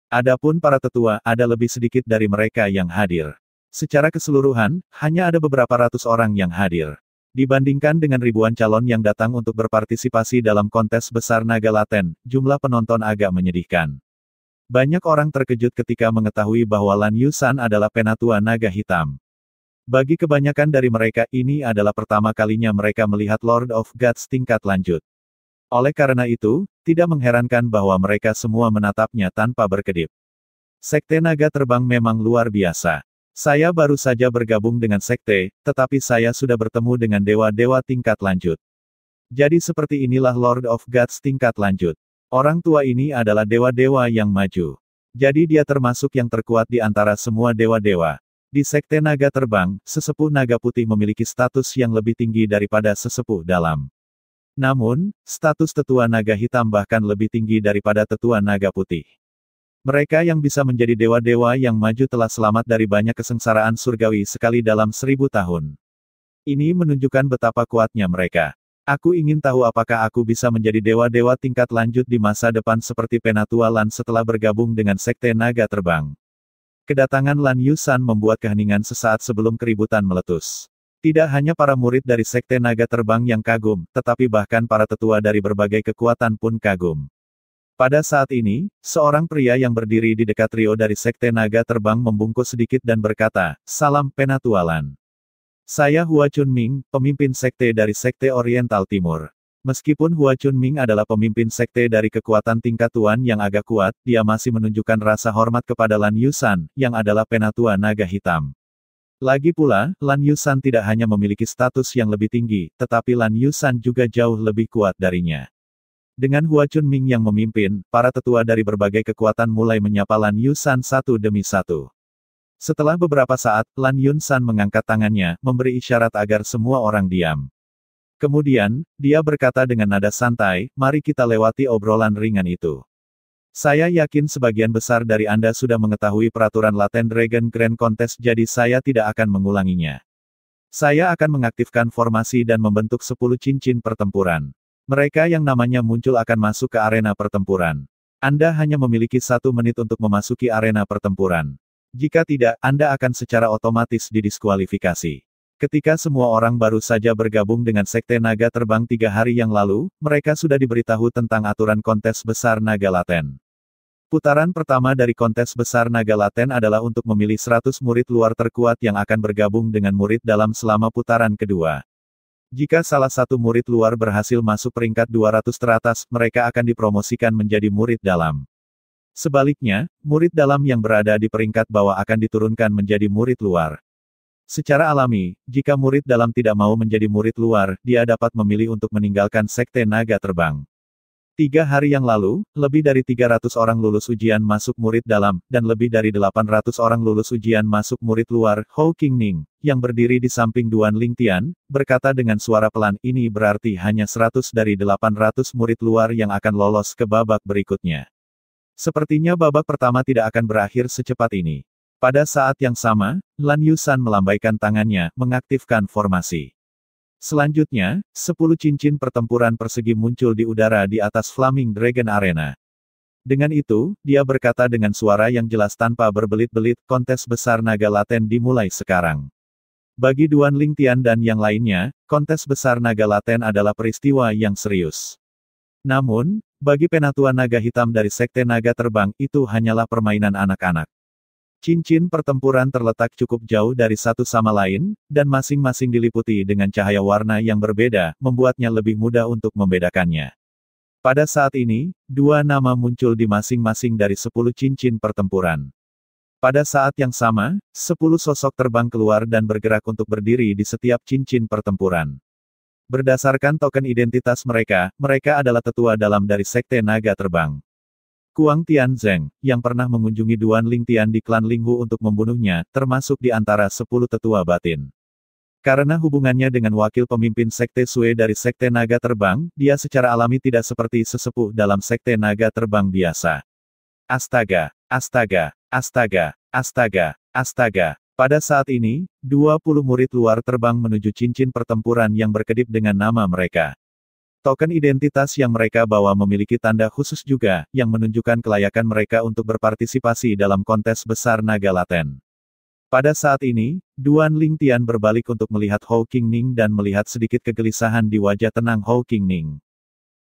Adapun para tetua, ada lebih sedikit dari mereka yang hadir. Secara keseluruhan, hanya ada beberapa ratus orang yang hadir. Dibandingkan dengan ribuan calon yang datang untuk berpartisipasi dalam kontes besar naga laten, jumlah penonton agak menyedihkan. Banyak orang terkejut ketika mengetahui bahwa Lan Yusan adalah Penatua Naga Hitam. Bagi kebanyakan dari mereka, ini adalah pertama kalinya mereka melihat Lord of Gods tingkat lanjut. Oleh karena itu, tidak mengherankan bahwa mereka semua menatapnya tanpa berkedip. Sekte Naga Terbang memang luar biasa. Saya baru saja bergabung dengan sekte, tetapi saya sudah bertemu dengan dewa-dewa tingkat lanjut. Jadi seperti inilah Lord of Gods tingkat lanjut. Orang tua ini adalah dewa-dewa yang maju. Jadi dia termasuk yang terkuat di antara semua dewa-dewa. Di Sekte Naga Terbang, sesepuh naga putih memiliki status yang lebih tinggi daripada sesepuh dalam. Namun, status tetua naga hitam bahkan lebih tinggi daripada tetua naga putih. Mereka yang bisa menjadi dewa-dewa yang maju telah selamat dari banyak kesengsaraan surgawi sekali dalam 1000 tahun. Ini menunjukkan betapa kuatnya mereka. Aku ingin tahu apakah aku bisa menjadi dewa-dewa tingkat lanjut di masa depan seperti Penatua Lan setelah bergabung dengan Sekte Naga Terbang. Kedatangan Lan Yusan membuat keheningan sesaat sebelum keributan meletus. Tidak hanya para murid dari Sekte Naga Terbang yang kagum, tetapi bahkan para tetua dari berbagai kekuatan pun kagum. Pada saat ini, seorang pria yang berdiri di dekat trio dari Sekte Naga Terbang membungkuk sedikit dan berkata, "Salam Penatua Lan. Saya Hua Chunming, pemimpin sekte dari Sekte Oriental Timur." Meskipun Hua Chunming adalah pemimpin sekte dari kekuatan tingkat tuan yang agak kuat, dia masih menunjukkan rasa hormat kepada Lan Yusan, yang adalah Penatua Naga Hitam. Lagi pula, Lan Yusan tidak hanya memiliki status yang lebih tinggi, tetapi Lan Yusan juga jauh lebih kuat darinya. Dengan Hua Chunming yang memimpin, para tetua dari berbagai kekuatan mulai menyapa Lan Yusan satu demi satu. Setelah beberapa saat, Lan Yusan mengangkat tangannya, memberi isyarat agar semua orang diam. Kemudian, dia berkata dengan nada santai, "Mari kita lewati obrolan ringan itu. Saya yakin sebagian besar dari Anda sudah mengetahui peraturan Laten Dragon Grand Contest jadi saya tidak akan mengulanginya. Saya akan mengaktifkan formasi dan membentuk 10 cincin pertempuran. Mereka yang namanya muncul akan masuk ke arena pertempuran. Anda hanya memiliki 1 menit untuk memasuki arena pertempuran. Jika tidak, Anda akan secara otomatis didiskualifikasi." Ketika semua orang baru saja bergabung dengan Sekte Naga Terbang 3 hari yang lalu, mereka sudah diberitahu tentang aturan kontes besar Naga Laten. Putaran pertama dari kontes besar Naga Laten adalah untuk memilih 100 murid luar terkuat yang akan bergabung dengan murid dalam selama putaran kedua. Jika salah satu murid luar berhasil masuk peringkat 200 teratas, mereka akan dipromosikan menjadi murid dalam. Sebaliknya, murid dalam yang berada di peringkat bawah akan diturunkan menjadi murid luar. Secara alami, jika murid dalam tidak mau menjadi murid luar, dia dapat memilih untuk meninggalkan sekte naga terbang. 3 hari yang lalu, lebih dari 300 orang lulus ujian masuk murid dalam, dan lebih dari 800 orang lulus ujian masuk murid luar. Hou Qingning, yang berdiri di samping Duan Lingtian, berkata dengan suara pelan, ini berarti hanya 100 dari 800 murid luar yang akan lolos ke babak berikutnya. Sepertinya babak pertama tidak akan berakhir secepat ini. Pada saat yang sama, Lan Yusan melambaikan tangannya, mengaktifkan formasi. Selanjutnya, 10 cincin pertempuran persegi muncul di udara di atas Flaming Dragon Arena. Dengan itu, dia berkata dengan suara yang jelas tanpa berbelit-belit, kontes besar naga laten dimulai sekarang. Bagi Duan Lingtian dan yang lainnya, kontes besar naga laten adalah peristiwa yang serius. Namun, bagi penatua naga hitam dari sekte naga terbang, itu hanyalah permainan anak-anak. Cincin pertempuran terletak cukup jauh dari satu sama lain, dan masing-masing diliputi dengan cahaya warna yang berbeda, membuatnya lebih mudah untuk membedakannya. Pada saat ini, 2 nama muncul di masing-masing dari 10 cincin pertempuran. Pada saat yang sama, 10 sosok terbang keluar dan bergerak untuk berdiri di setiap cincin pertempuran. Berdasarkan token identitas mereka, mereka adalah tetua dalam dari sekte naga terbang. Kuang Tianzeng, yang pernah mengunjungi Duan Lingtian di klan Linghu untuk membunuhnya, termasuk di antara 10 tetua batin. Karena hubungannya dengan wakil pemimpin sekte Sue dari sekte naga terbang, dia secara alami tidak seperti sesepuh dalam sekte naga terbang biasa. Astaga, astaga, astaga, astaga, astaga. Pada saat ini, 20 murid luar terbang menuju cincin pertempuran yang berkedip dengan nama mereka. Token identitas yang mereka bawa memiliki tanda khusus juga, yang menunjukkan kelayakan mereka untuk berpartisipasi dalam kontes besar naga laten. Pada saat ini, Duan Lingtian berbalik untuk melihat Hou Qingning dan melihat sedikit kegelisahan di wajah tenang Hou Qingning.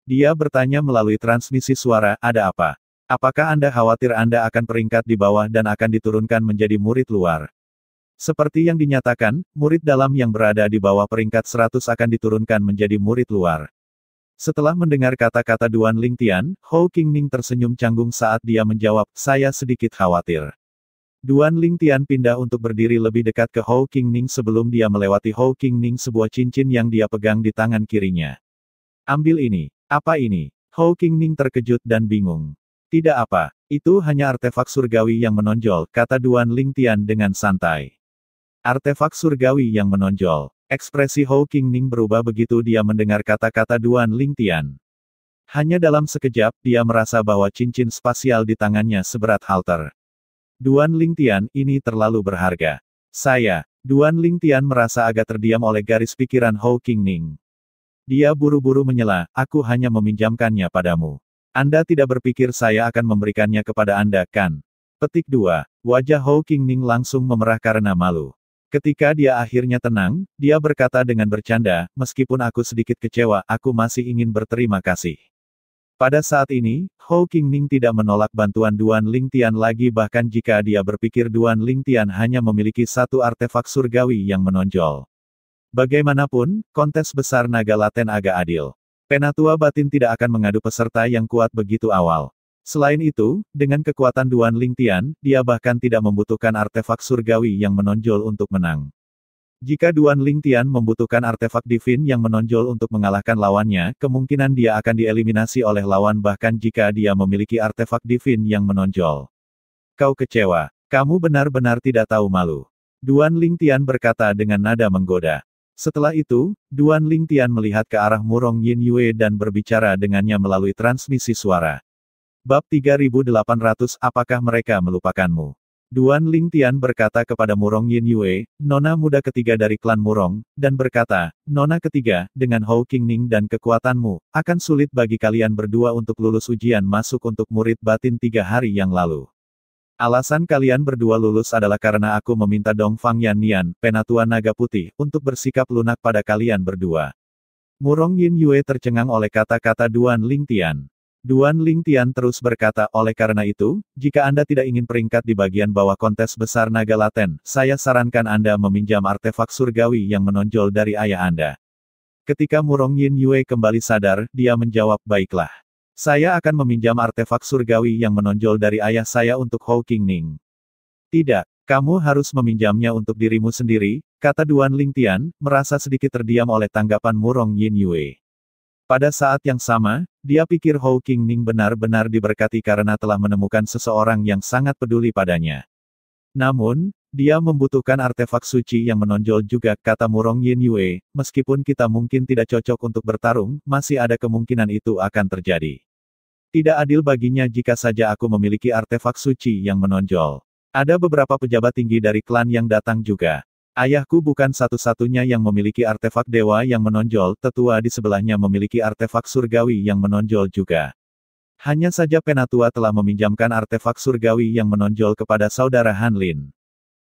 Dia bertanya melalui transmisi suara, ada apa? Apakah Anda khawatir Anda akan peringkat di bawah dan akan diturunkan menjadi murid luar? Seperti yang dinyatakan, murid dalam yang berada di bawah peringkat 100 akan diturunkan menjadi murid luar. Setelah mendengar kata-kata Duan Lingtian, Hou Qingning tersenyum canggung saat dia menjawab, saya sedikit khawatir. Duan Lingtian pindah untuk berdiri lebih dekat ke Hou Qingning sebelum dia melewati Hou Qingning sebuah cincin yang dia pegang di tangan kirinya. Ambil ini. Apa ini? Hou Qingning terkejut dan bingung. Tidak apa. Itu hanya artefak surgawi yang menonjol, kata Duan Lingtian dengan santai. Artefak surgawi yang menonjol. Ekspresi Hou Qingning berubah begitu dia mendengar kata-kata Duan Lingtian. Hanya dalam sekejap, dia merasa bahwa cincin spasial di tangannya seberat halter. Duan Lingtian, ini terlalu berharga. Duan Lingtian merasa agak terdiam oleh garis pikiran Hou Qingning. Dia buru-buru menyela, aku hanya meminjamkannya padamu. Anda tidak berpikir saya akan memberikannya kepada Anda, kan? Petik 2. Wajah Hou Qingning langsung memerah karena malu. Ketika dia akhirnya tenang, dia berkata dengan bercanda, meskipun aku sedikit kecewa, aku masih ingin berterima kasih. Pada saat ini, Hou Qingning tidak menolak bantuan Duan Lingtian lagi bahkan jika dia berpikir Duan Lingtian hanya memiliki satu artefak surgawi yang menonjol. Bagaimanapun, kontes besar naga laten agak adil. Penatua batin tidak akan mengadu peserta yang kuat begitu awal. Selain itu, dengan kekuatan Duan Lingtian, dia bahkan tidak membutuhkan artefak surgawi yang menonjol untuk menang. Jika Duan Lingtian membutuhkan artefak divin yang menonjol untuk mengalahkan lawannya, kemungkinan dia akan dieliminasi oleh lawan bahkan jika dia memiliki artefak divin yang menonjol. Kau kecewa. Kamu benar-benar tidak tahu malu. Duan Lingtian berkata dengan nada menggoda. Setelah itu, Duan Lingtian melihat ke arah Murong Yin Yue dan berbicara dengannya melalui transmisi suara. Bab 3800, apakah mereka melupakanmu? Duan Lingtian berkata kepada Murong Yin Yue, nona muda ketiga dari klan Murong, dan berkata, nona ketiga, dengan Hou Qingning dan kekuatanmu, akan sulit bagi kalian berdua untuk lulus ujian masuk untuk murid batin 3 hari yang lalu. Alasan kalian berdua lulus adalah karena aku meminta Dongfang Yannian, penatua naga putih, untuk bersikap lunak pada kalian berdua. Murong Yin Yue tercengang oleh kata-kata Duan Lingtian. Duan Lingtian terus berkata, oleh karena itu, jika Anda tidak ingin peringkat di bagian bawah kontes besar naga laten, saya sarankan Anda meminjam artefak surgawi yang menonjol dari ayah Anda. Ketika Murong Yin Yue kembali sadar, dia menjawab, baiklah. Saya akan meminjam artefak surgawi yang menonjol dari ayah saya untuk Hou Qingning. Tidak, kamu harus meminjamnya untuk dirimu sendiri, kata Duan Lingtian, merasa sedikit terdiam oleh tanggapan Murong Yin Yue. Pada saat yang sama, dia pikir Hou Qingning benar-benar diberkati karena telah menemukan seseorang yang sangat peduli padanya. Namun, dia membutuhkan artefak suci yang menonjol juga, kata Murong Yin Yue, meskipun kita mungkin tidak cocok untuk bertarung, masih ada kemungkinan itu akan terjadi. Tidak adil baginya jika saja aku memiliki artefak suci yang menonjol. Ada beberapa pejabat tinggi dari klan yang datang juga. Ayahku bukan satu-satunya yang memiliki artefak dewa yang menonjol, tetua di sebelahnya memiliki artefak surgawi yang menonjol juga. Hanya saja Penatua telah meminjamkan artefak surgawi yang menonjol kepada saudara Han Lin.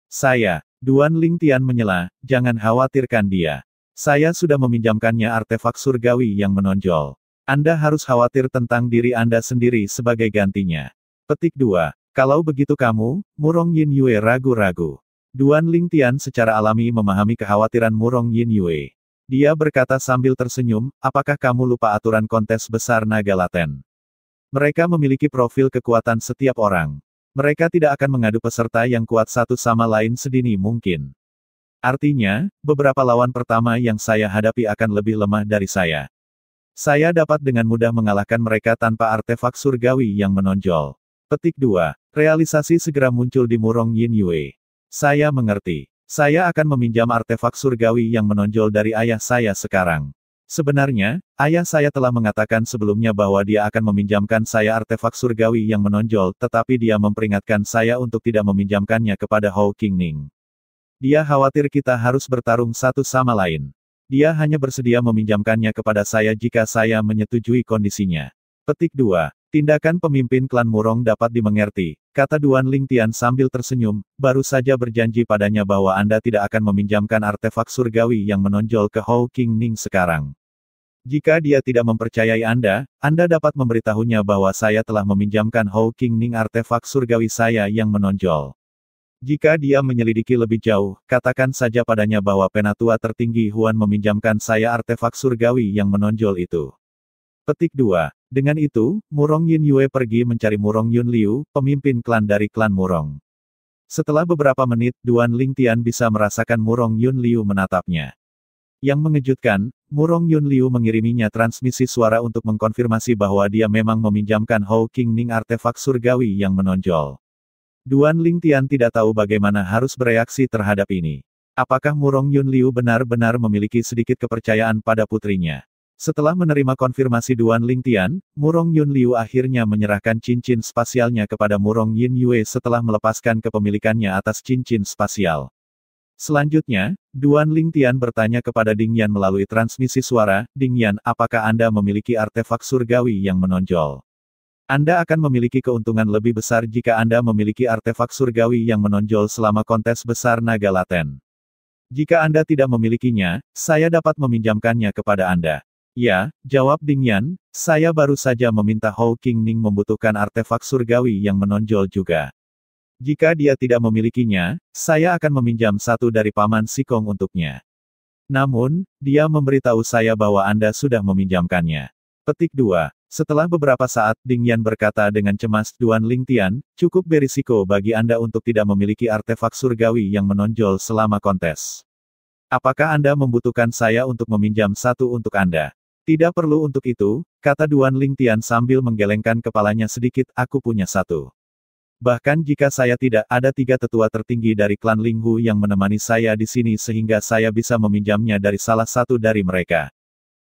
Saya, Duan Lingtian menyela, jangan khawatirkan dia. Saya sudah meminjamkannya artefak surgawi yang menonjol. Anda harus khawatir tentang diri Anda sendiri sebagai gantinya. Petik 2. Kalau begitu kamu, Murong Yin Yue ragu-ragu. Duan Lingtian secara alami memahami kekhawatiran Murong Yin Yue. Dia berkata sambil tersenyum, apakah kamu lupa aturan kontes besar naga laten? Mereka memiliki profil kekuatan setiap orang. Mereka tidak akan mengadu peserta yang kuat satu sama lain sedini mungkin. Artinya, beberapa lawan pertama yang saya hadapi akan lebih lemah dari saya. Saya dapat dengan mudah mengalahkan mereka tanpa artefak surgawi yang menonjol. Petik 2. Realisasi segera muncul di Murong Yin Yue. Saya mengerti. Saya akan meminjam artefak surgawi yang menonjol dari ayah saya sekarang. Sebenarnya, ayah saya telah mengatakan sebelumnya bahwa dia akan meminjamkan saya artefak surgawi yang menonjol, tetapi dia memperingatkan saya untuk tidak meminjamkannya kepada Hou Qingning. Dia khawatir kita harus bertarung satu sama lain. Dia hanya bersedia meminjamkannya kepada saya jika saya menyetujui kondisinya. Petik 2. Tindakan pemimpin klan Murong dapat dimengerti, kata Duan Lingtian sambil tersenyum, baru saja berjanji padanya bahwa Anda tidak akan meminjamkan artefak surgawi yang menonjol ke Hou Qingning sekarang. Jika dia tidak mempercayai Anda dapat memberitahunya bahwa saya telah meminjamkan Hou Qingning artefak surgawi saya yang menonjol. Jika dia menyelidiki lebih jauh, katakan saja padanya bahwa Penatua tertinggi Huan meminjamkan saya artefak surgawi yang menonjol itu. Petik 2. Dengan itu, Murong Yin Yue pergi mencari Murong Yun Liu, pemimpin klan dari klan Murong. Setelah beberapa menit, Duan Lingtian bisa merasakan Murong Yun Liu menatapnya. Yang mengejutkan, Murong Yun Liu mengiriminya transmisi suara untuk mengkonfirmasi bahwa dia memang meminjamkan Hou Qingning artefak surgawi yang menonjol. Duan Lingtian tidak tahu bagaimana harus bereaksi terhadap ini. Apakah Murong Yun Liu benar-benar memiliki sedikit kepercayaan pada putrinya? Setelah menerima konfirmasi Duan Lingtian, Murong Yun Liu akhirnya menyerahkan cincin spasialnya kepada Murong Yin Yue setelah melepaskan kepemilikannya atas cincin spasial. Selanjutnya, Duan Lingtian bertanya kepada Ding Yan melalui transmisi suara, Ding Yan, apakah Anda memiliki artefak surgawi yang menonjol? Anda akan memiliki keuntungan lebih besar jika Anda memiliki artefak surgawi yang menonjol selama kontes besar naga laten. Jika Anda tidak memilikinya, saya dapat meminjamkannya kepada Anda. Ya, jawab Ding Yan, saya baru saja meminta Hou Qingning membutuhkan artefak surgawi yang menonjol juga. Jika dia tidak memilikinya, saya akan meminjam satu dari Paman Sikong untuknya. Namun, dia memberitahu saya bahwa Anda sudah meminjamkannya. Petik 2. Setelah beberapa saat, Ding Yan berkata dengan cemas, Duan Lingtian, cukup berisiko bagi Anda untuk tidak memiliki artefak surgawi yang menonjol selama kontes. Apakah Anda membutuhkan saya untuk meminjam satu untuk Anda? Tidak perlu untuk itu, kata Duan Lingtian sambil menggelengkan kepalanya sedikit, aku punya satu. Bahkan jika saya tidak, ada 3 tetua tertinggi dari klan Linghu yang menemani saya di sini sehingga saya bisa meminjamnya dari salah satu dari mereka.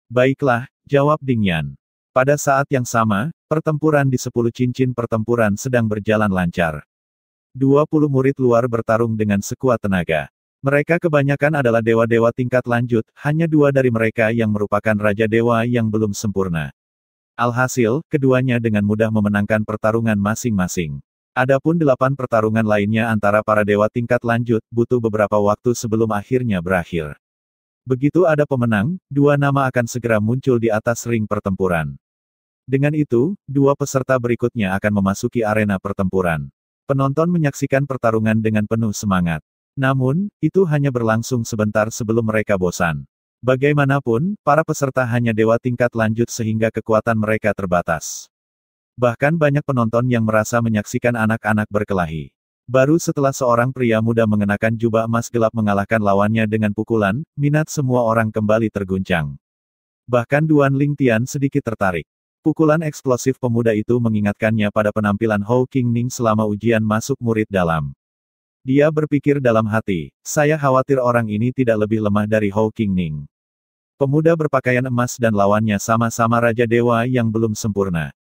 Baiklah, jawab Ding Yan. Pada saat yang sama, pertempuran di 10 cincin pertempuran sedang berjalan lancar. 20 murid luar bertarung dengan sekuat tenaga. Mereka kebanyakan adalah dewa-dewa tingkat lanjut, hanya 2 dari mereka yang merupakan raja dewa yang belum sempurna. Alhasil, keduanya dengan mudah memenangkan pertarungan masing-masing. Adapun 8 pertarungan lainnya antara para dewa tingkat lanjut, butuh beberapa waktu sebelum akhirnya berakhir. Begitu ada pemenang, 2 nama akan segera muncul di atas ring pertempuran. Dengan itu, 2 peserta berikutnya akan memasuki arena pertempuran. Penonton menyaksikan pertarungan dengan penuh semangat. Namun, itu hanya berlangsung sebentar sebelum mereka bosan. Bagaimanapun, para peserta hanya dewa tingkat lanjut sehingga kekuatan mereka terbatas. Bahkan banyak penonton yang merasa menyaksikan anak-anak berkelahi. Baru setelah seorang pria muda mengenakan jubah emas gelap mengalahkan lawannya dengan pukulan, minat semua orang kembali terguncang. Bahkan Duan Lingtian sedikit tertarik. Pukulan eksplosif pemuda itu mengingatkannya pada penampilan Hou Qingning selama ujian masuk murid dalam. Dia berpikir dalam hati, saya khawatir orang ini tidak lebih lemah dari Hou Qingning. Pemuda berpakaian emas dan lawannya sama-sama Raja Dewa yang belum sempurna.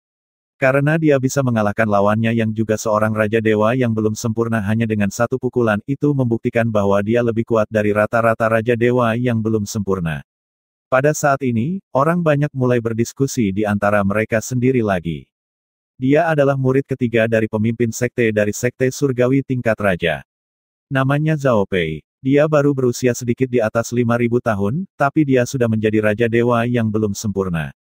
Karena dia bisa mengalahkan lawannya yang juga seorang Raja Dewa yang belum sempurna hanya dengan satu pukulan, itu membuktikan bahwa dia lebih kuat dari rata-rata Raja Dewa yang belum sempurna. Pada saat ini, orang banyak mulai berdiskusi di antara mereka sendiri lagi. Dia adalah murid ketiga dari pemimpin sekte dari Sekte Surgawi tingkat Raja. Namanya Zhao Pei. Dia baru berusia sedikit di atas 5.000 tahun, tapi dia sudah menjadi Raja Dewa yang belum sempurna.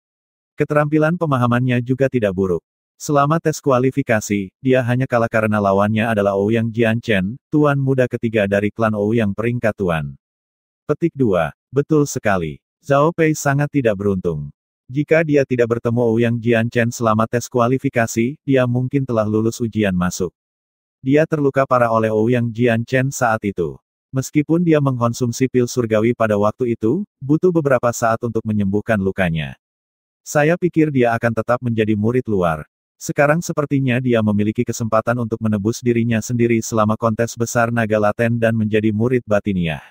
Keterampilan pemahamannya juga tidak buruk. Selama tes kualifikasi, dia hanya kalah karena lawannya adalah Ouyang Jianchen, tuan muda ketiga dari klan Ouyang peringkat tuan. Petik 2. Betul sekali. Zhao Pei sangat tidak beruntung. Jika dia tidak bertemu Ouyang Jianchen selama tes kualifikasi, dia mungkin telah lulus ujian masuk. Dia terluka parah oleh Ouyang Jianchen saat itu. Meskipun dia mengkonsumsi pil surgawi pada waktu itu, butuh beberapa saat untuk menyembuhkan lukanya. Saya pikir dia akan tetap menjadi murid luar. Sekarang sepertinya dia memiliki kesempatan untuk menebus dirinya sendiri selama kontes besar naga laten dan menjadi murid batiniah.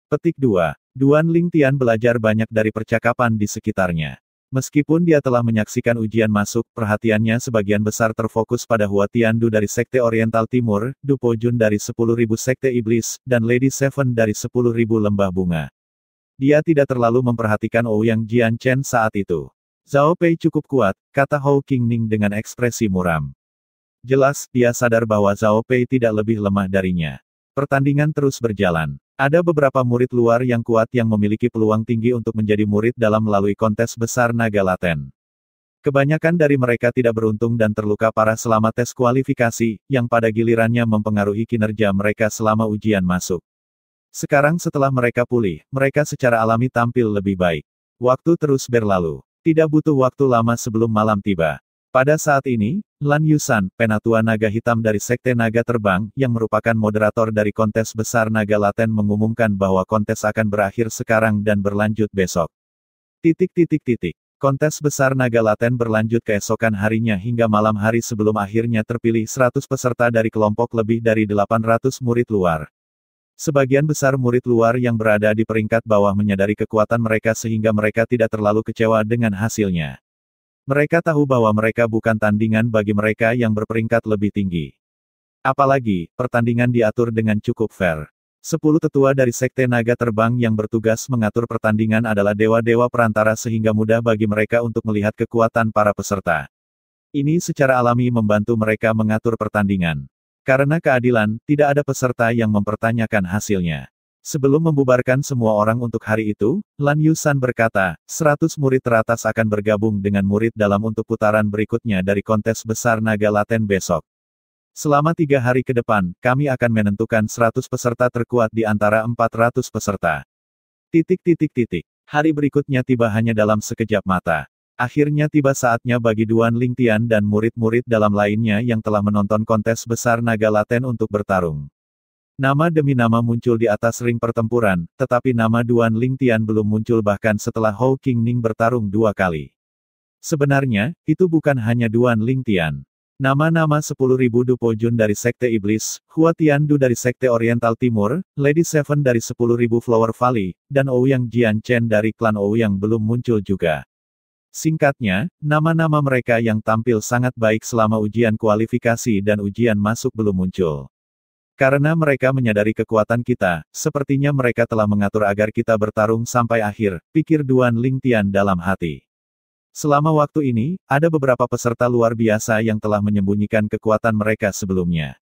Petik 2. Duan Lingtian belajar banyak dari percakapan di sekitarnya. Meskipun dia telah menyaksikan ujian masuk, perhatiannya sebagian besar terfokus pada Hua Tiandu dari Sekte Oriental Timur, Du Pojun dari 10.000 Sekte Iblis, dan Lady Seven dari 10.000 Lembah Bunga. Dia tidak terlalu memperhatikan Ouyang Jianchen saat itu. Zhao Pei cukup kuat, kata Hou Qingning dengan ekspresi muram. Jelas, dia sadar bahwa Zhao Pei tidak lebih lemah darinya. Pertandingan terus berjalan. Ada beberapa murid luar yang kuat yang memiliki peluang tinggi untuk menjadi murid dalam melalui kontes besar naga laten. Kebanyakan dari mereka tidak beruntung dan terluka parah selama tes kualifikasi, yang pada gilirannya mempengaruhi kinerja mereka selama ujian masuk. Sekarang setelah mereka pulih, mereka secara alami tampil lebih baik. Waktu terus berlalu. Tidak butuh waktu lama sebelum malam tiba. Pada saat ini, Lan Yusan, penatua naga hitam dari Sekte Naga Terbang, yang merupakan moderator dari kontes besar naga laten mengumumkan bahwa kontes akan berakhir sekarang dan berlanjut besok. Kontes besar naga laten berlanjut keesokan harinya hingga malam hari sebelum akhirnya terpilih 100 peserta dari kelompok lebih dari 800 murid luar. Sebagian besar murid luar yang berada di peringkat bawah menyadari kekuatan mereka sehingga mereka tidak terlalu kecewa dengan hasilnya. Mereka tahu bahwa mereka bukan tandingan bagi mereka yang berperingkat lebih tinggi. Apalagi, pertandingan diatur dengan cukup fair. 10 tetua dari Sekte Naga Terbang yang bertugas mengatur pertandingan adalah dewa-dewa perantara sehingga mudah bagi mereka untuk melihat kekuatan para peserta. Ini secara alami membantu mereka mengatur pertandingan. Karena keadilan, tidak ada peserta yang mempertanyakan hasilnya. Sebelum membubarkan semua orang untuk hari itu, Lan Yusan berkata, 100 murid teratas akan bergabung dengan murid dalam untuk putaran berikutnya dari kontes besar naga laten besok. Selama 3 hari ke depan, kami akan menentukan 100 peserta terkuat di antara 400 peserta. Hari berikutnya tiba hanya dalam sekejap mata. Akhirnya tiba saatnya bagi Duan Lingtian dan murid-murid dalam lainnya yang telah menonton kontes besar naga laten untuk bertarung. Nama demi nama muncul di atas ring pertempuran, tetapi nama Duan Lingtian belum muncul bahkan setelah Hou Qingning bertarung 2 kali. Sebenarnya, itu bukan hanya Duan Lingtian. Nama-nama 10.000 Du Pojun dari Sekte Iblis, Hua Tiandu dari Sekte Oriental Timur, Lady Seven dari 10.000 Flower Valley, dan Ouyang Jianchen dari klan Ouyang belum muncul juga. Singkatnya, nama-nama mereka yang tampil sangat baik selama ujian kualifikasi dan ujian masuk belum muncul. Karena mereka menyadari kekuatan kita, sepertinya mereka telah mengatur agar kita bertarung sampai akhir, pikir Duan Lingtian dalam hati. Selama waktu ini, ada beberapa peserta luar biasa yang telah menyembunyikan kekuatan mereka sebelumnya.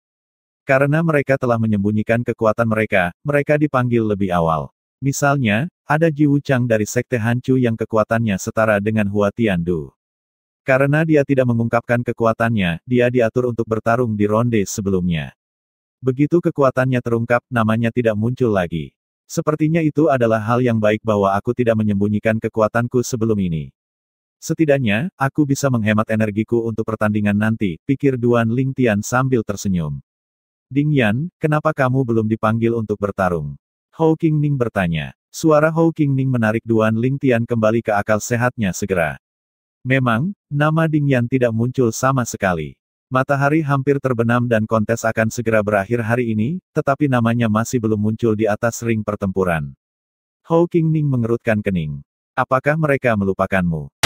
Karena mereka telah menyembunyikan kekuatan mereka, mereka dipanggil lebih awal. Misalnya, ada Ji Wuchang dari Sekte Hancu yang kekuatannya setara dengan Hua Tiandu. Karena dia tidak mengungkapkan kekuatannya, dia diatur untuk bertarung di ronde sebelumnya. Begitu kekuatannya terungkap, namanya tidak muncul lagi. Sepertinya itu adalah hal yang baik bahwa aku tidak menyembunyikan kekuatanku sebelum ini. Setidaknya, aku bisa menghemat energiku untuk pertandingan nanti, pikir Duan Lingtian sambil tersenyum. Ding Yan, kenapa kamu belum dipanggil untuk bertarung? Hou Qingning bertanya. Suara Hou Qingning menarik Duan Lingtian kembali ke akal sehatnya segera. Memang, nama Ding Yan tidak muncul sama sekali. Matahari hampir terbenam dan kontes akan segera berakhir hari ini, tetapi namanya masih belum muncul di atas ring pertempuran. Hou Qingning mengerutkan kening. Apakah mereka melupakanmu?